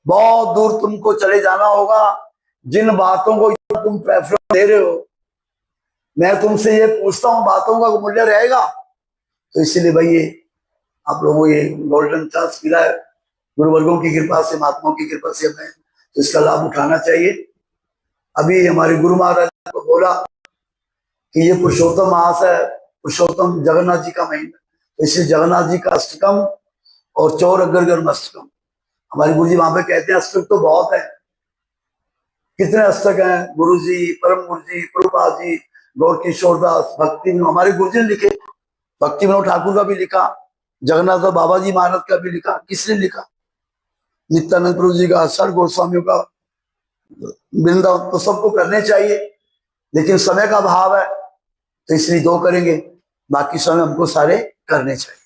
बहुत दूर तुमको चले जाना होगा। जिन बातों को तुम प्रेफरेंस दे रहे हो, मैं तुमसे ये पूछता हूं, बातों का मूल्य रहेगा? तो इसीलिए भाई ये आप लोगों को ये गोल्डन चांस मिला है, गुरु वर्गों की कृपा से, महात्माओं की कृपा से, हमें तो इसका लाभ उठाना चाहिए। अभी हमारे गुरु महाराज को बोला कि ये पुरुषोत्तम मास है, पुरुषोत्तम जगन्नाथ जी का महीना, तो इसलिए जगन्नाथ जी का अष्टकम और चौर अग्रगर अष्टकम, हमारे गुरु जी वहां पे कहते हैं अष्टक तो बहुत है। कितने अष्टक हैं? गुरु जी, परम गुरु जी, प्रभुपाद जी, गौर किशोर दास, भक्ति हमारे गुरु जी ने लिखे, भक्ति विनोद ठाकुर का भी लिखा, जगन्नाथ बाबा जी महाराज का भी लिखा। किसने लिखा? नित्यानंद प्रभु जी का, सर गोस्वामियों का, वृंदावन, तो सबको करने चाहिए। लेकिन समय का अभाव है तो इसलिए 2 करेंगे, बाकी समय हमको सारे करने चाहिए।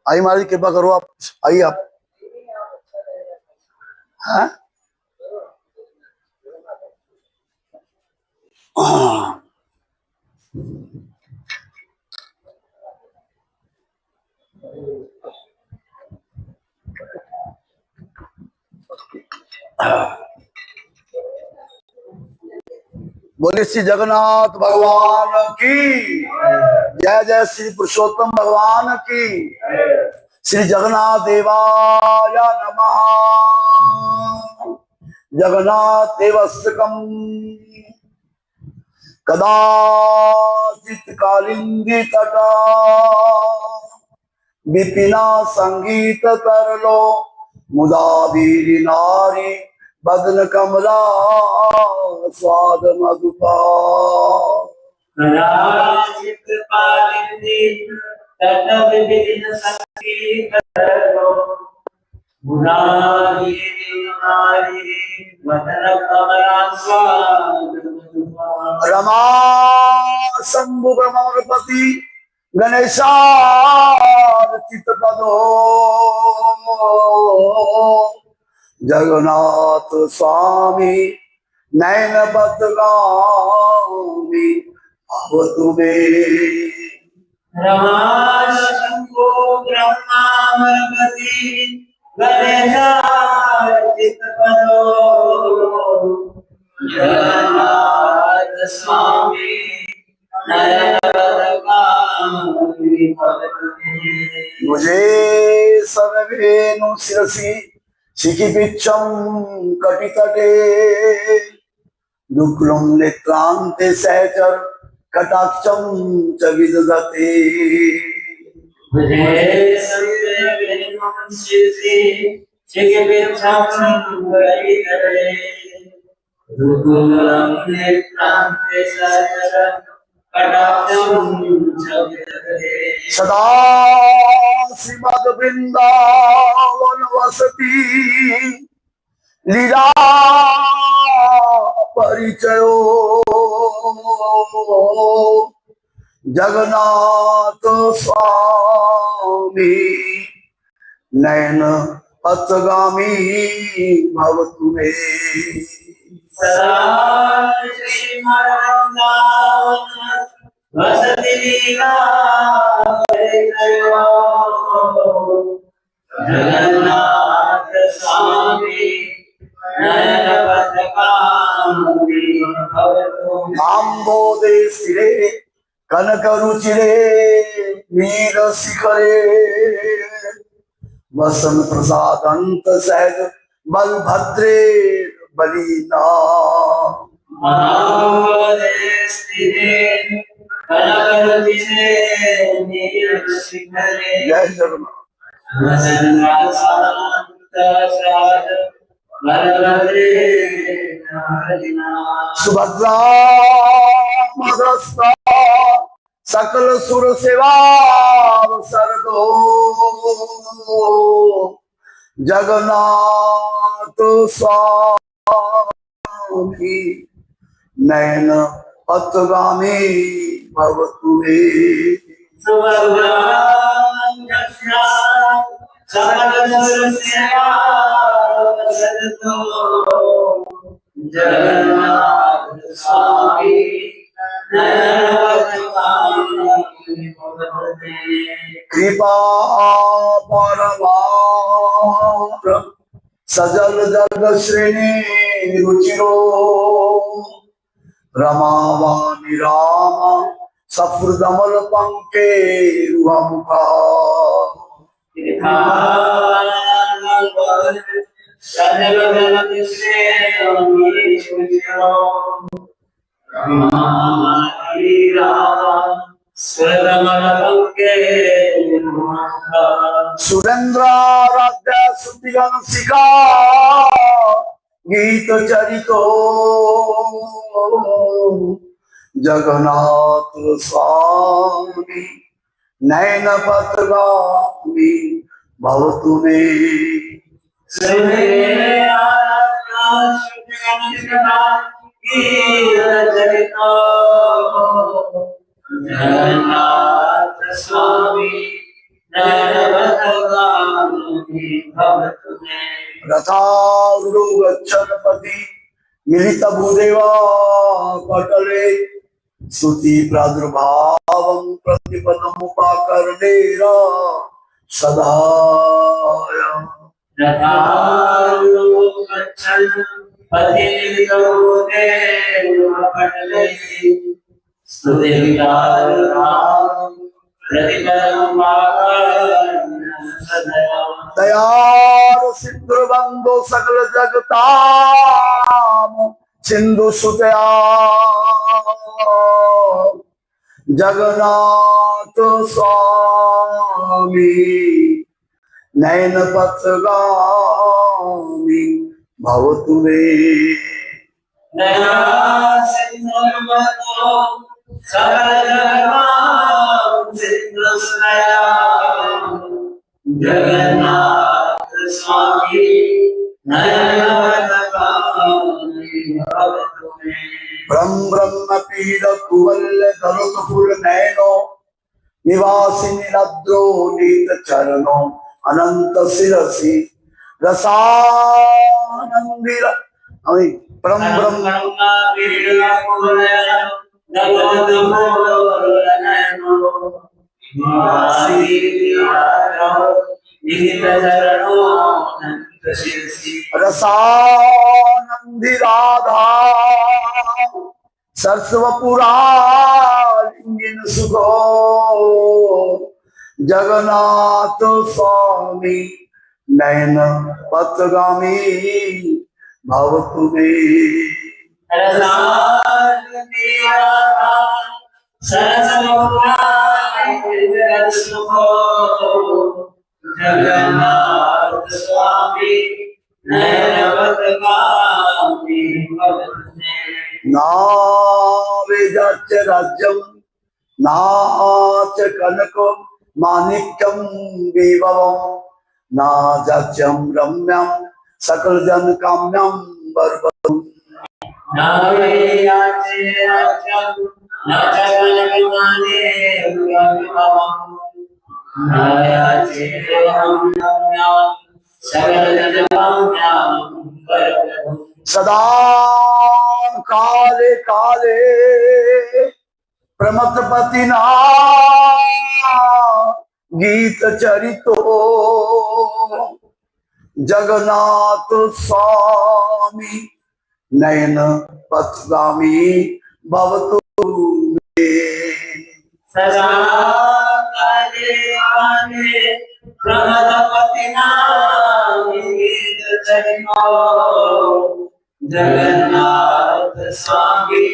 आइए महाराज कृपा करो, आप आइए आप। हाँ बोले श्री जगन्नाथ भगवान की जय, जय श्री पुरुषोत्तम भगवान की, श्री जगन्नाथ देवाय नमः। जगन्नाथ देवस्यकम कदाचित् कालिंदी तटा विपिना संगीत तरलो मुदा वीर नारी बदन कमला स्वाद मधुपा। कदाचित् कालिंदी तटा विपिना संगीत तरलो मुदा वीर नारी बदन कमला स्वाद मधुपा। रमा शंभु ब्रह्मपति गणेशार्चित पदो जगन्नाथ स्वामी नयन बदगामी भवतु मे। रमा शंभो ब्रह्मपति गणेशार्चित पदो जगन्नाथ स्वामी मुझे सर्वेनु शिरसि शिखिपिच्छं कटितटे दुक्लं नेत्रान्ते सहचर कटाक्षं च विदधते। मुझे सर्वेनु शिरसि शिखिपिच्छं कटितटे दुक्लं नेत्रान्ते सहचर सदा श्रीमद वृंदावन वसती लीला परिचयो जगन्नाथ स्वामी नयन पथगामी भवतु मे। सदा श्रीमद वृंदावन वसति लीला परिचयो जगन्नाथ स्वामी नयन पथगामी भवतु मे। आम्बोदे सिरे कनक रुचिरे नील शिखरे वसन प्रसादंत सहज बलभद्रे बलीना। आम्बोदे सिरे कनक रुचिरे नील शिखरे जय जगन्नाथ। वसन प्रसादंत सहज बलभद्रे बलीना। सुभद्रा मदस्ता सकल सुर सेवा सरदो जगन्नाथ स्वामी नयन पथगामी भवतु मे। जगन्नाथ स्वामी कृपा परमार सजल जग श्रेणी रुचिरो रमावाणी राम सफृदमल पंके रुहमुखा। सुरेंद्र राध्या सुदिगन शिखा गीत चरितो जगन्नाथ स्वामी नयन पथगामी भवतु मे। जगन्नाथ स्वामी रथारूढ़ो गच्छन्पति मिलित भूदेवा पटले स्तुति प्रादुर्भावं प्रतिपदमुपाकर्णेरा सदा। दयार सिंधु बंधु सकल जगताम सिंधु सुतया जगन्नाथ स्वामी नयन पथगामी भवतु मे। जगन्नाथ स्वामी नयन भवतु मे। ब्रह्म ब्रह्म पीड कुवल्य धरुत फूल नयनो निवासी निरद्रो नीत चरणो अनंत शिरसी रसानंदिर। ब्रह्म ब्रह्म रसानंदी राधा सरस्वपुरा लिंगिन सुखो जगन्नाथ स्वामी नयन पथगामी भवतु मे। जगन्नाथ स्वामी नयन पथगामी भवतु मे। नावेजाच राज्यम नाच कनको माणिक्यम विभवम ना जाच्यम रम्यम सकल जन काम्यम बरबरम। नावेजाचे राज्यम नाच कनको विभवम ना जाच्यम रम्यम सकल जन काम्यम बरबरम। सदा काले काले प्रमथपति ना गीत चरितो जगन्नाथ स्वामी नयन पथगामी भवतु मे। सदा काले काले प्रमथपति ना गीत चरितो जगन्नाथ स्वामी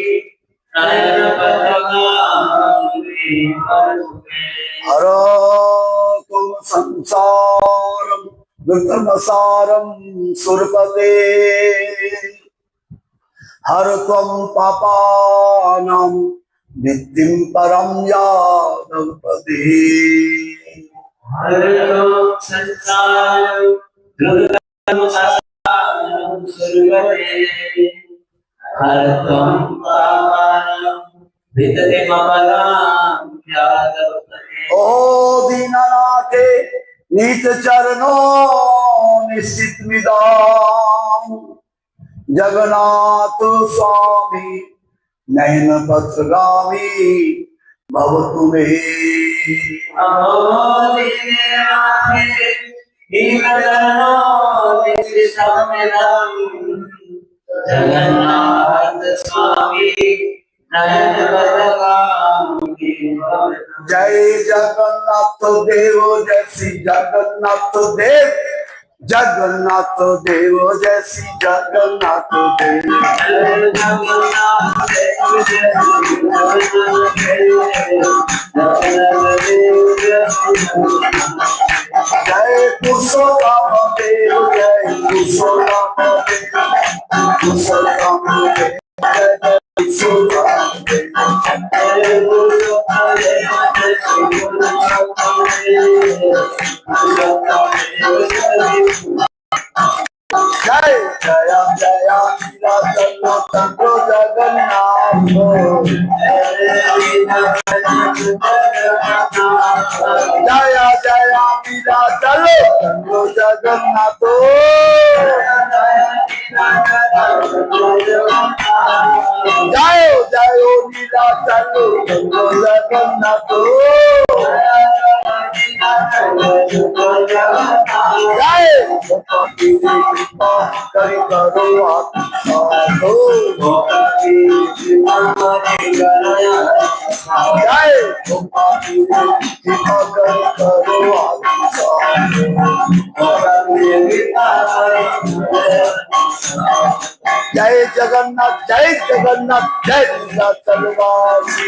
नयन पथगामी भवतु मे। हरो तुम संसारम दुर्गमसारम सुरपते हर त्वं पापानां नित्यं परं यादवपते। हर त्वं संसारं दुर्गमसारं सुरपते हर त्वं पापानां नित्यं परं यादवपते। ओ दीननाथे नीत चरणों निश्चित मिदाम जगन्नाथ स्वामी नयन पथगामी भवतु मे। जगन्नाथ स्वामी नयन पथगामी भवतु। जय जगन्नाथ देव जय श्री जगन्नाथ देव जगन्नाथ देव जय श्री जगन्नाथ देव। जय पुरुषोत्तम देव जय पुरुषोत्तम देव पुरुषोत्तम देव जय जया जया मीरा चलो चलो जगन्नाथ जाओ जाओ मीरा चलो चलो जगन्नाथ जय करी करो आप जय जय जगन्नाथ जय जगन्नाथ जय नीलाचलवासी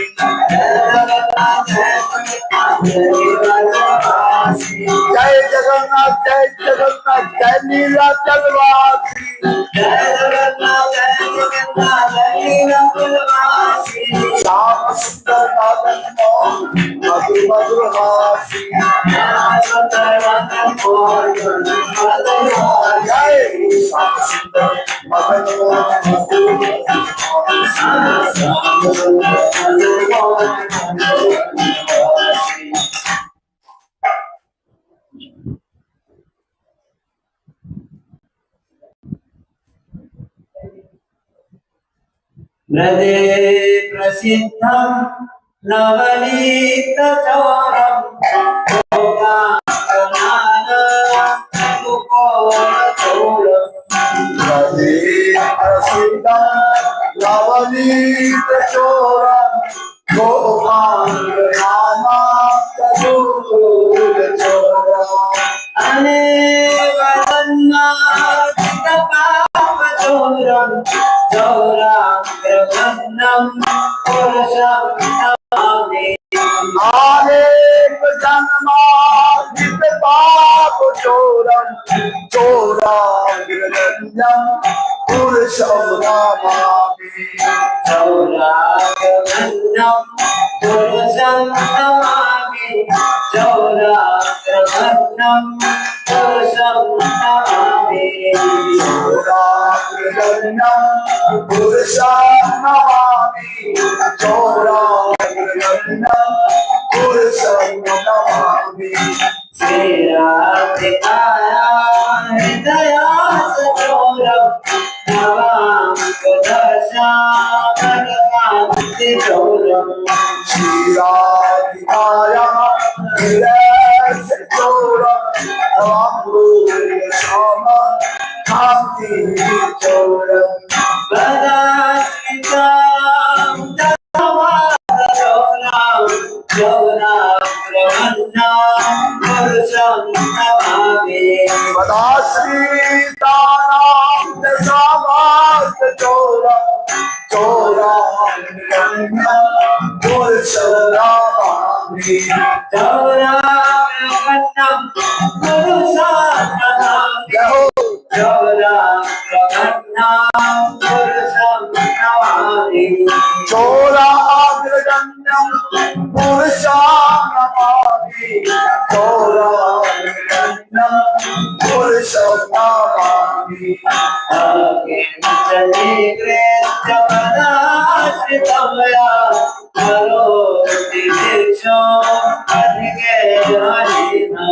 जय जगन्नाथ जय जगन्नाथ जय नीलाचलवासी श्याम सुंदर नादन मधुर मधुर हासी जय श्याम सुंदर मदन ब्रजे प्रसिद्धं नवनीत चौरं नवनीत चोरं अनेक जन्मार्जित पाप चोरं चोराग्रगण्यं पुरुषं नमामि चौराग्रगण्यं पुरुषं नमामि चौराग्रगण्यं पुरुषं नमामि चोराग्रगण्यं पुरुषं नमामि चोराग्रगण्यं पुरुषं नमामि श्रीराधिकाया हृदयाचोरं नवाङ्गदर्शामनकान्तिचोरं श्रीराधिकाया हृदयाचोरं नवाङ्गदर्शामनकान्तिचोरं वदाश्रितां पुरुषं नमामि पदाश्रीतानां दशावास चोरं चोराग्रगण्यं पुरुषं नमामि चौराग्रगण्यं पुरुषं नमामि चौराग्रगण्यं पुरुषं नमामि चोराग्रगण्यं पुरुषं नमामि चोराग्रगण्यं पुरुषं नमामि कृत्यपदाश्रितमया करोति भिक्षो अधिके हरिना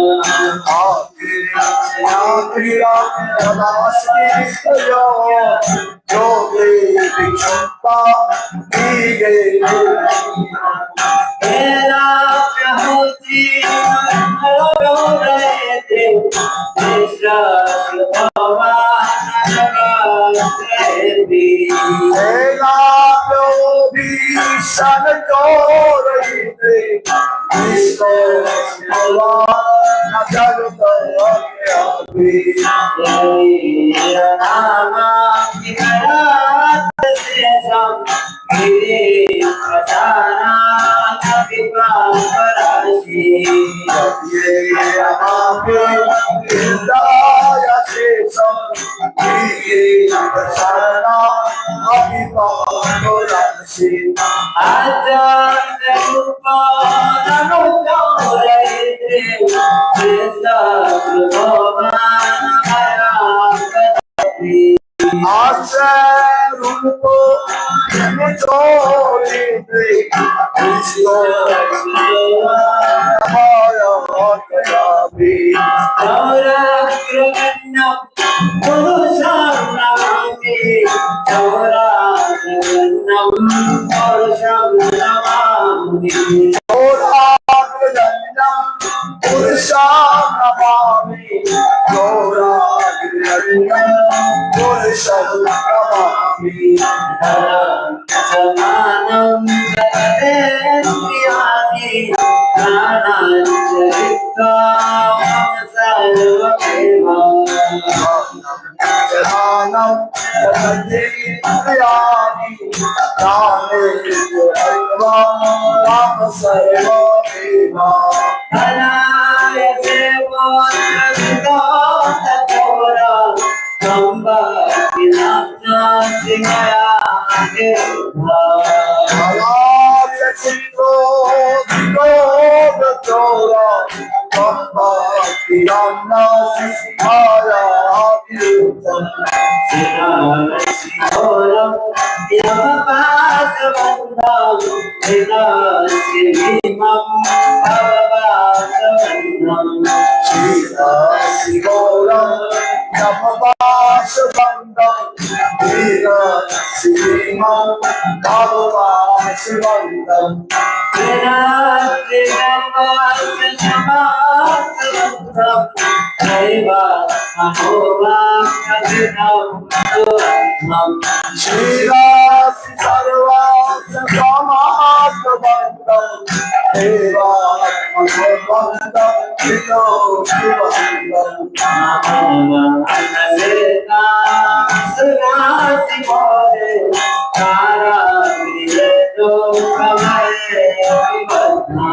निचोरी कृष्ण माया कयामि चौराग्रगण्यं पुरुषं नमामि चौराग्रगण्यं पुरुषं नमामि पुरुषं नमामि गौराग्रगण्यं पुरुषं नमामि समानं जगदेन्द्रियाणि प्राणाञ्चरित्वां सर्वमेव जनानं जगदेन्द्रियाणि प्राणेन्द्रियैर्वा राम सर्वमेव अनाय देवोऽन्तर्गतचोरा सम्भविनास्ति मया गिरिधा शिरोरं यमपाशबन्धं विनाशि भीमं भवपाशबन्धं विनाशि भवपाशबन्धं दैव अहोवाक्यभिधं सुरन्धं सुनासि मोरे ताराग्रियतो कमले विबध्ना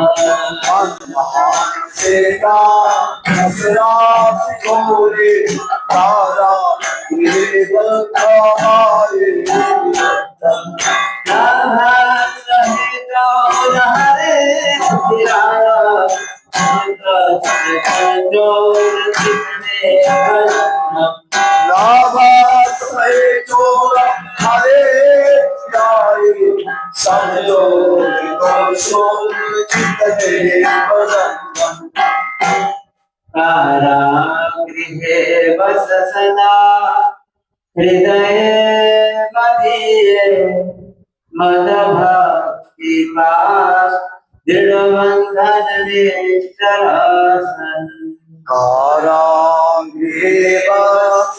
कारागृहे वस सदा हृदये मदीये मदभक्ति पास दृढ़बन्धन निश्चलासन कारागृहे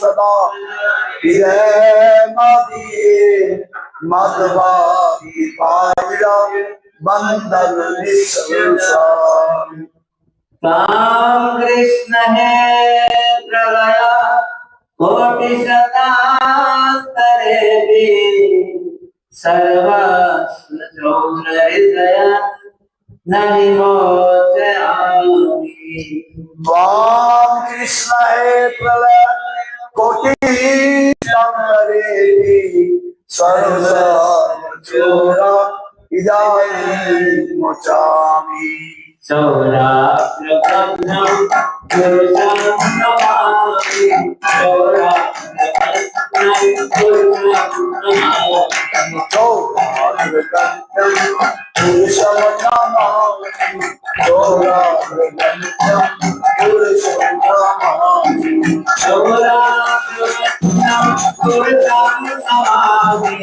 सदा हृदय मदीये मदभागी पाविरा बंधन निश्चलासन राम कृष्ण है प्रलय कोटि शतान्तरे भी सर्वस्व चौर हृदय नहीं मोचयामि राम कृष्ण है प्रलय कोटि संहरेति सर्वस्व चोरा इदानीं मोचामि चौराग्रगण्यं पुरुषं नमामि चौराग्रगण्यं पुरुषं नमामि चौराग्रगण्यं पुरुषं नमामि चौराग्रगण्यं पुरुषं नमामि चौराग्रगण्यं पुरुषं नमामि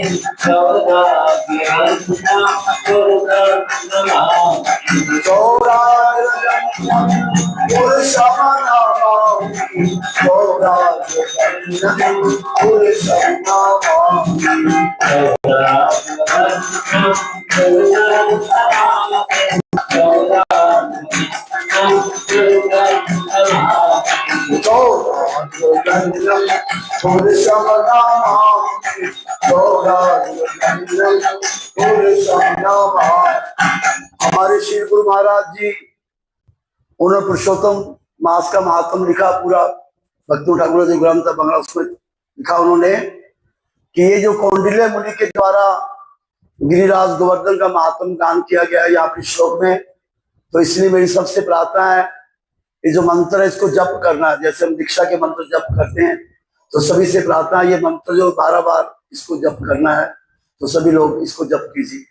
चौराग्रगण्यं पुरुषं नमामि चौराग्रगण्यं पुरुषं नमामि चौराग्रगण्यं पुरुषं नमामि चौराग्रगण्यं पुरुषं नमामि चौराग्रगण्यं पुरुषं नमामि। हमारे श्री गुरु महाराज जी उन्होंने पुरुषोत्तम मास का महात्म लिखा पूरा भक्ति ठाकुर जी ग्रंथ बंगला उसमें लिखा उन्होंने कि ये जो कौंडिल्य मुनि के द्वारा गिरिराज गोवर्धन का महात्म गान किया गया है यहाँ पर श्लोक में, तो इसलिए मेरी सबसे प्रार्थना है ये जो मंत्र है इसको जप करना है। जैसे हम दीक्षा के मंत्र जप करते हैं तो सभी से प्रार्थना ये मंत्र जो 12 बार इसको जप करना है। तो सभी लोग इसको जप कीजिए।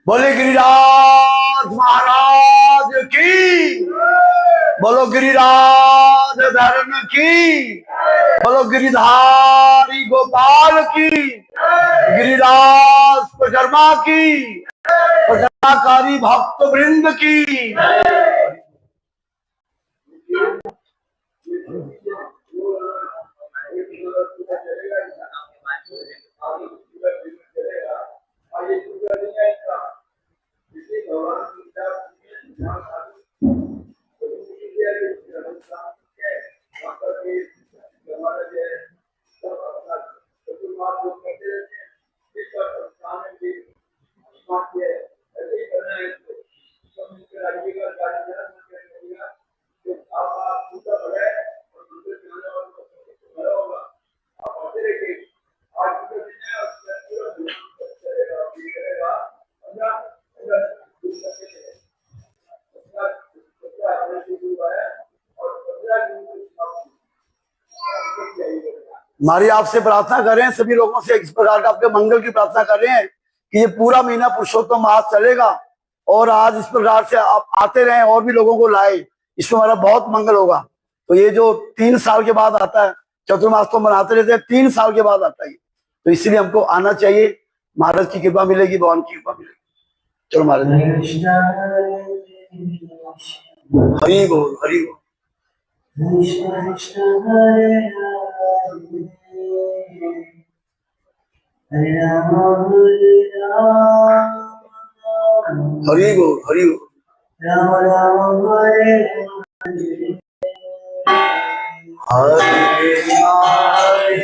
बोले गिरिराज महाराज की, बोलो गिरिराज धर्म की, बोलो गिरिधारी गोपाल की, गिरिराज प्रजर्मा की, प्रजर्माकारी भक्त वृंद की। हमारी आपसे प्रार्थना कर रहे हैं, सभी लोगों से इस प्रकार का आपके मंगल की प्रार्थना कर रहे हैं कि ये पूरा महीना पुरुषोत्तम मास चलेगा और आज इस प्रकार से आप आते रहें और भी लोगों को लाए, इसमें हमारा बहुत मंगल होगा। तो ये जो 3 साल के बाद आता है, चतुर्मास तो मनाते रहते हैं, 3 साल के बाद आता है, तो इसलिए हमको आना चाहिए। महाराज की कृपा मिलेगी, भगवान की कृपा मिलेगी। चलो महाराज, हरि बोल हरि बोल। हरि बोल हरि बोल। राम राम हरे हरे हरे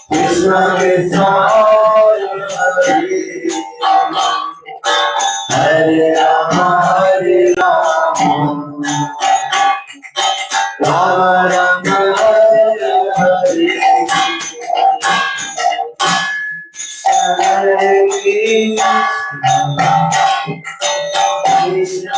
कृष्ण कृष्ण हरे राम राम राम हरे हरे हरे कृष्ण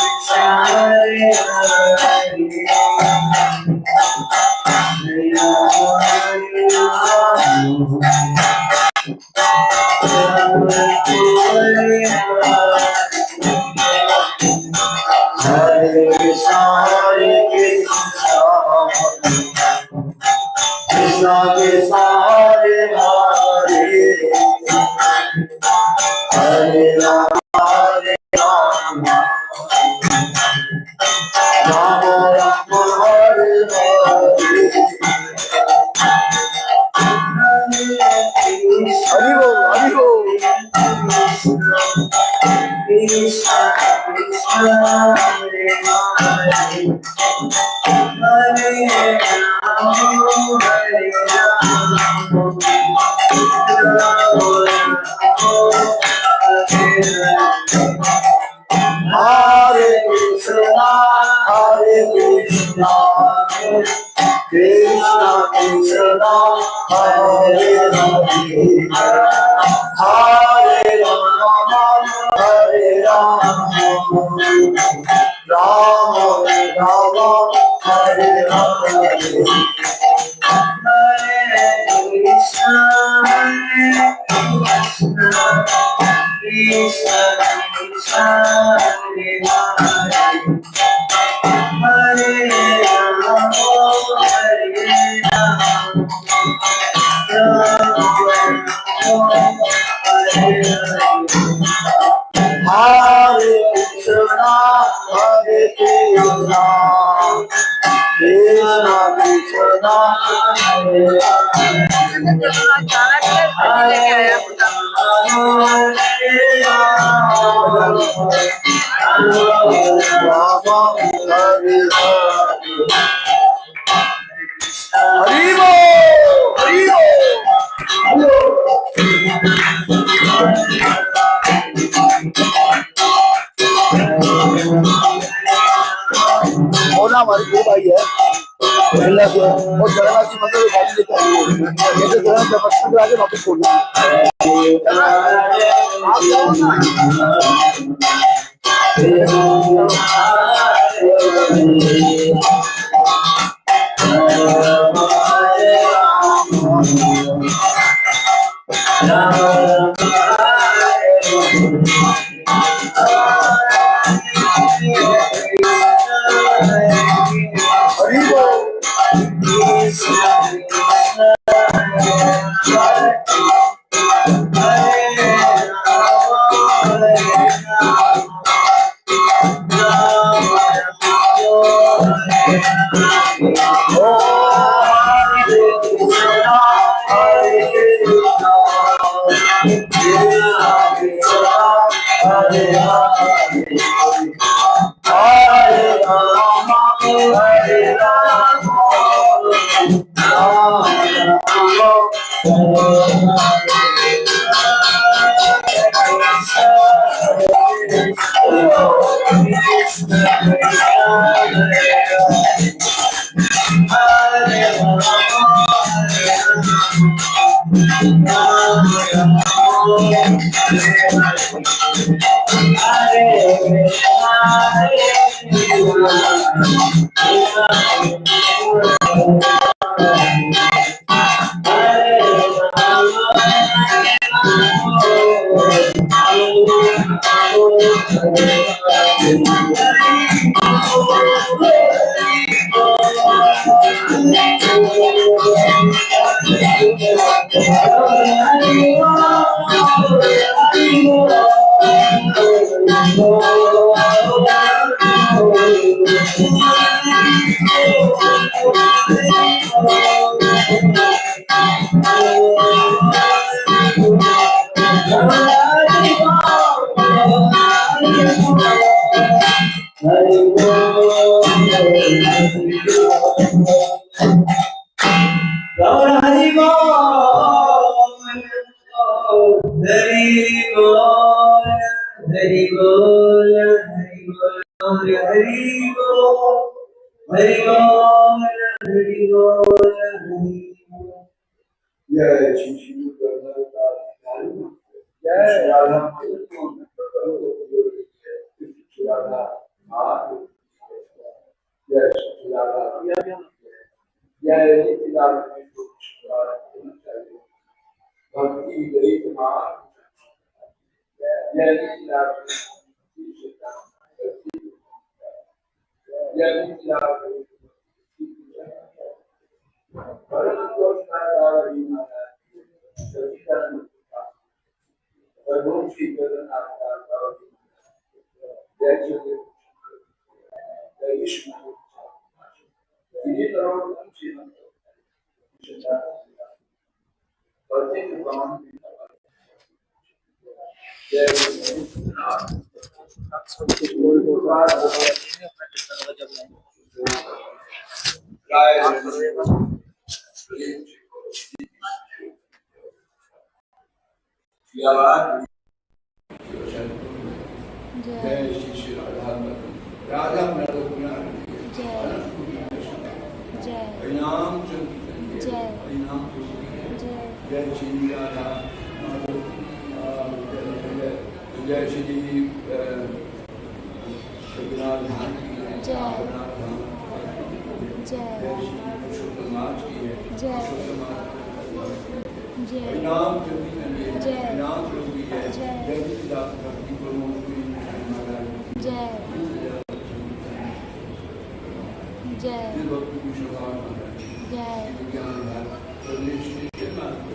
हरे राम राम हरे हरे हमारी दो भाई है और जगन्नाथ जी मंदिर गाड़ी लेकर आई है जैसे जगन्नाथ दर्शन करा के वापस छोड़ना समाज की है, जय। विश्व समाज जय नाम चलती है, जय। नाम चलती है, जय। जय दास भक्ति प्रमोद की महाराज जय जय दिल भक्ति की शोभा महाराज जय विज्ञान भारत प्रदेश के मार्ग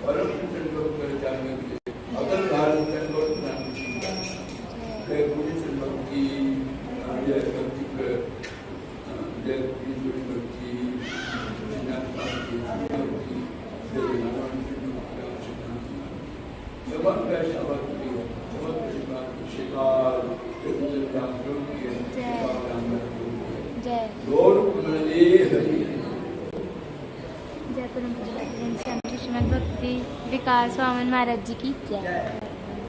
परम चंद्रों कर जाने के लिए अगर भारत चंद्रों जय गुरु भक्ति जय भक्ति जय गुरु भक्ति जय जय परम पूज्य श्रीमद् भक्ति विकास स्वामी महाराज जी की जय।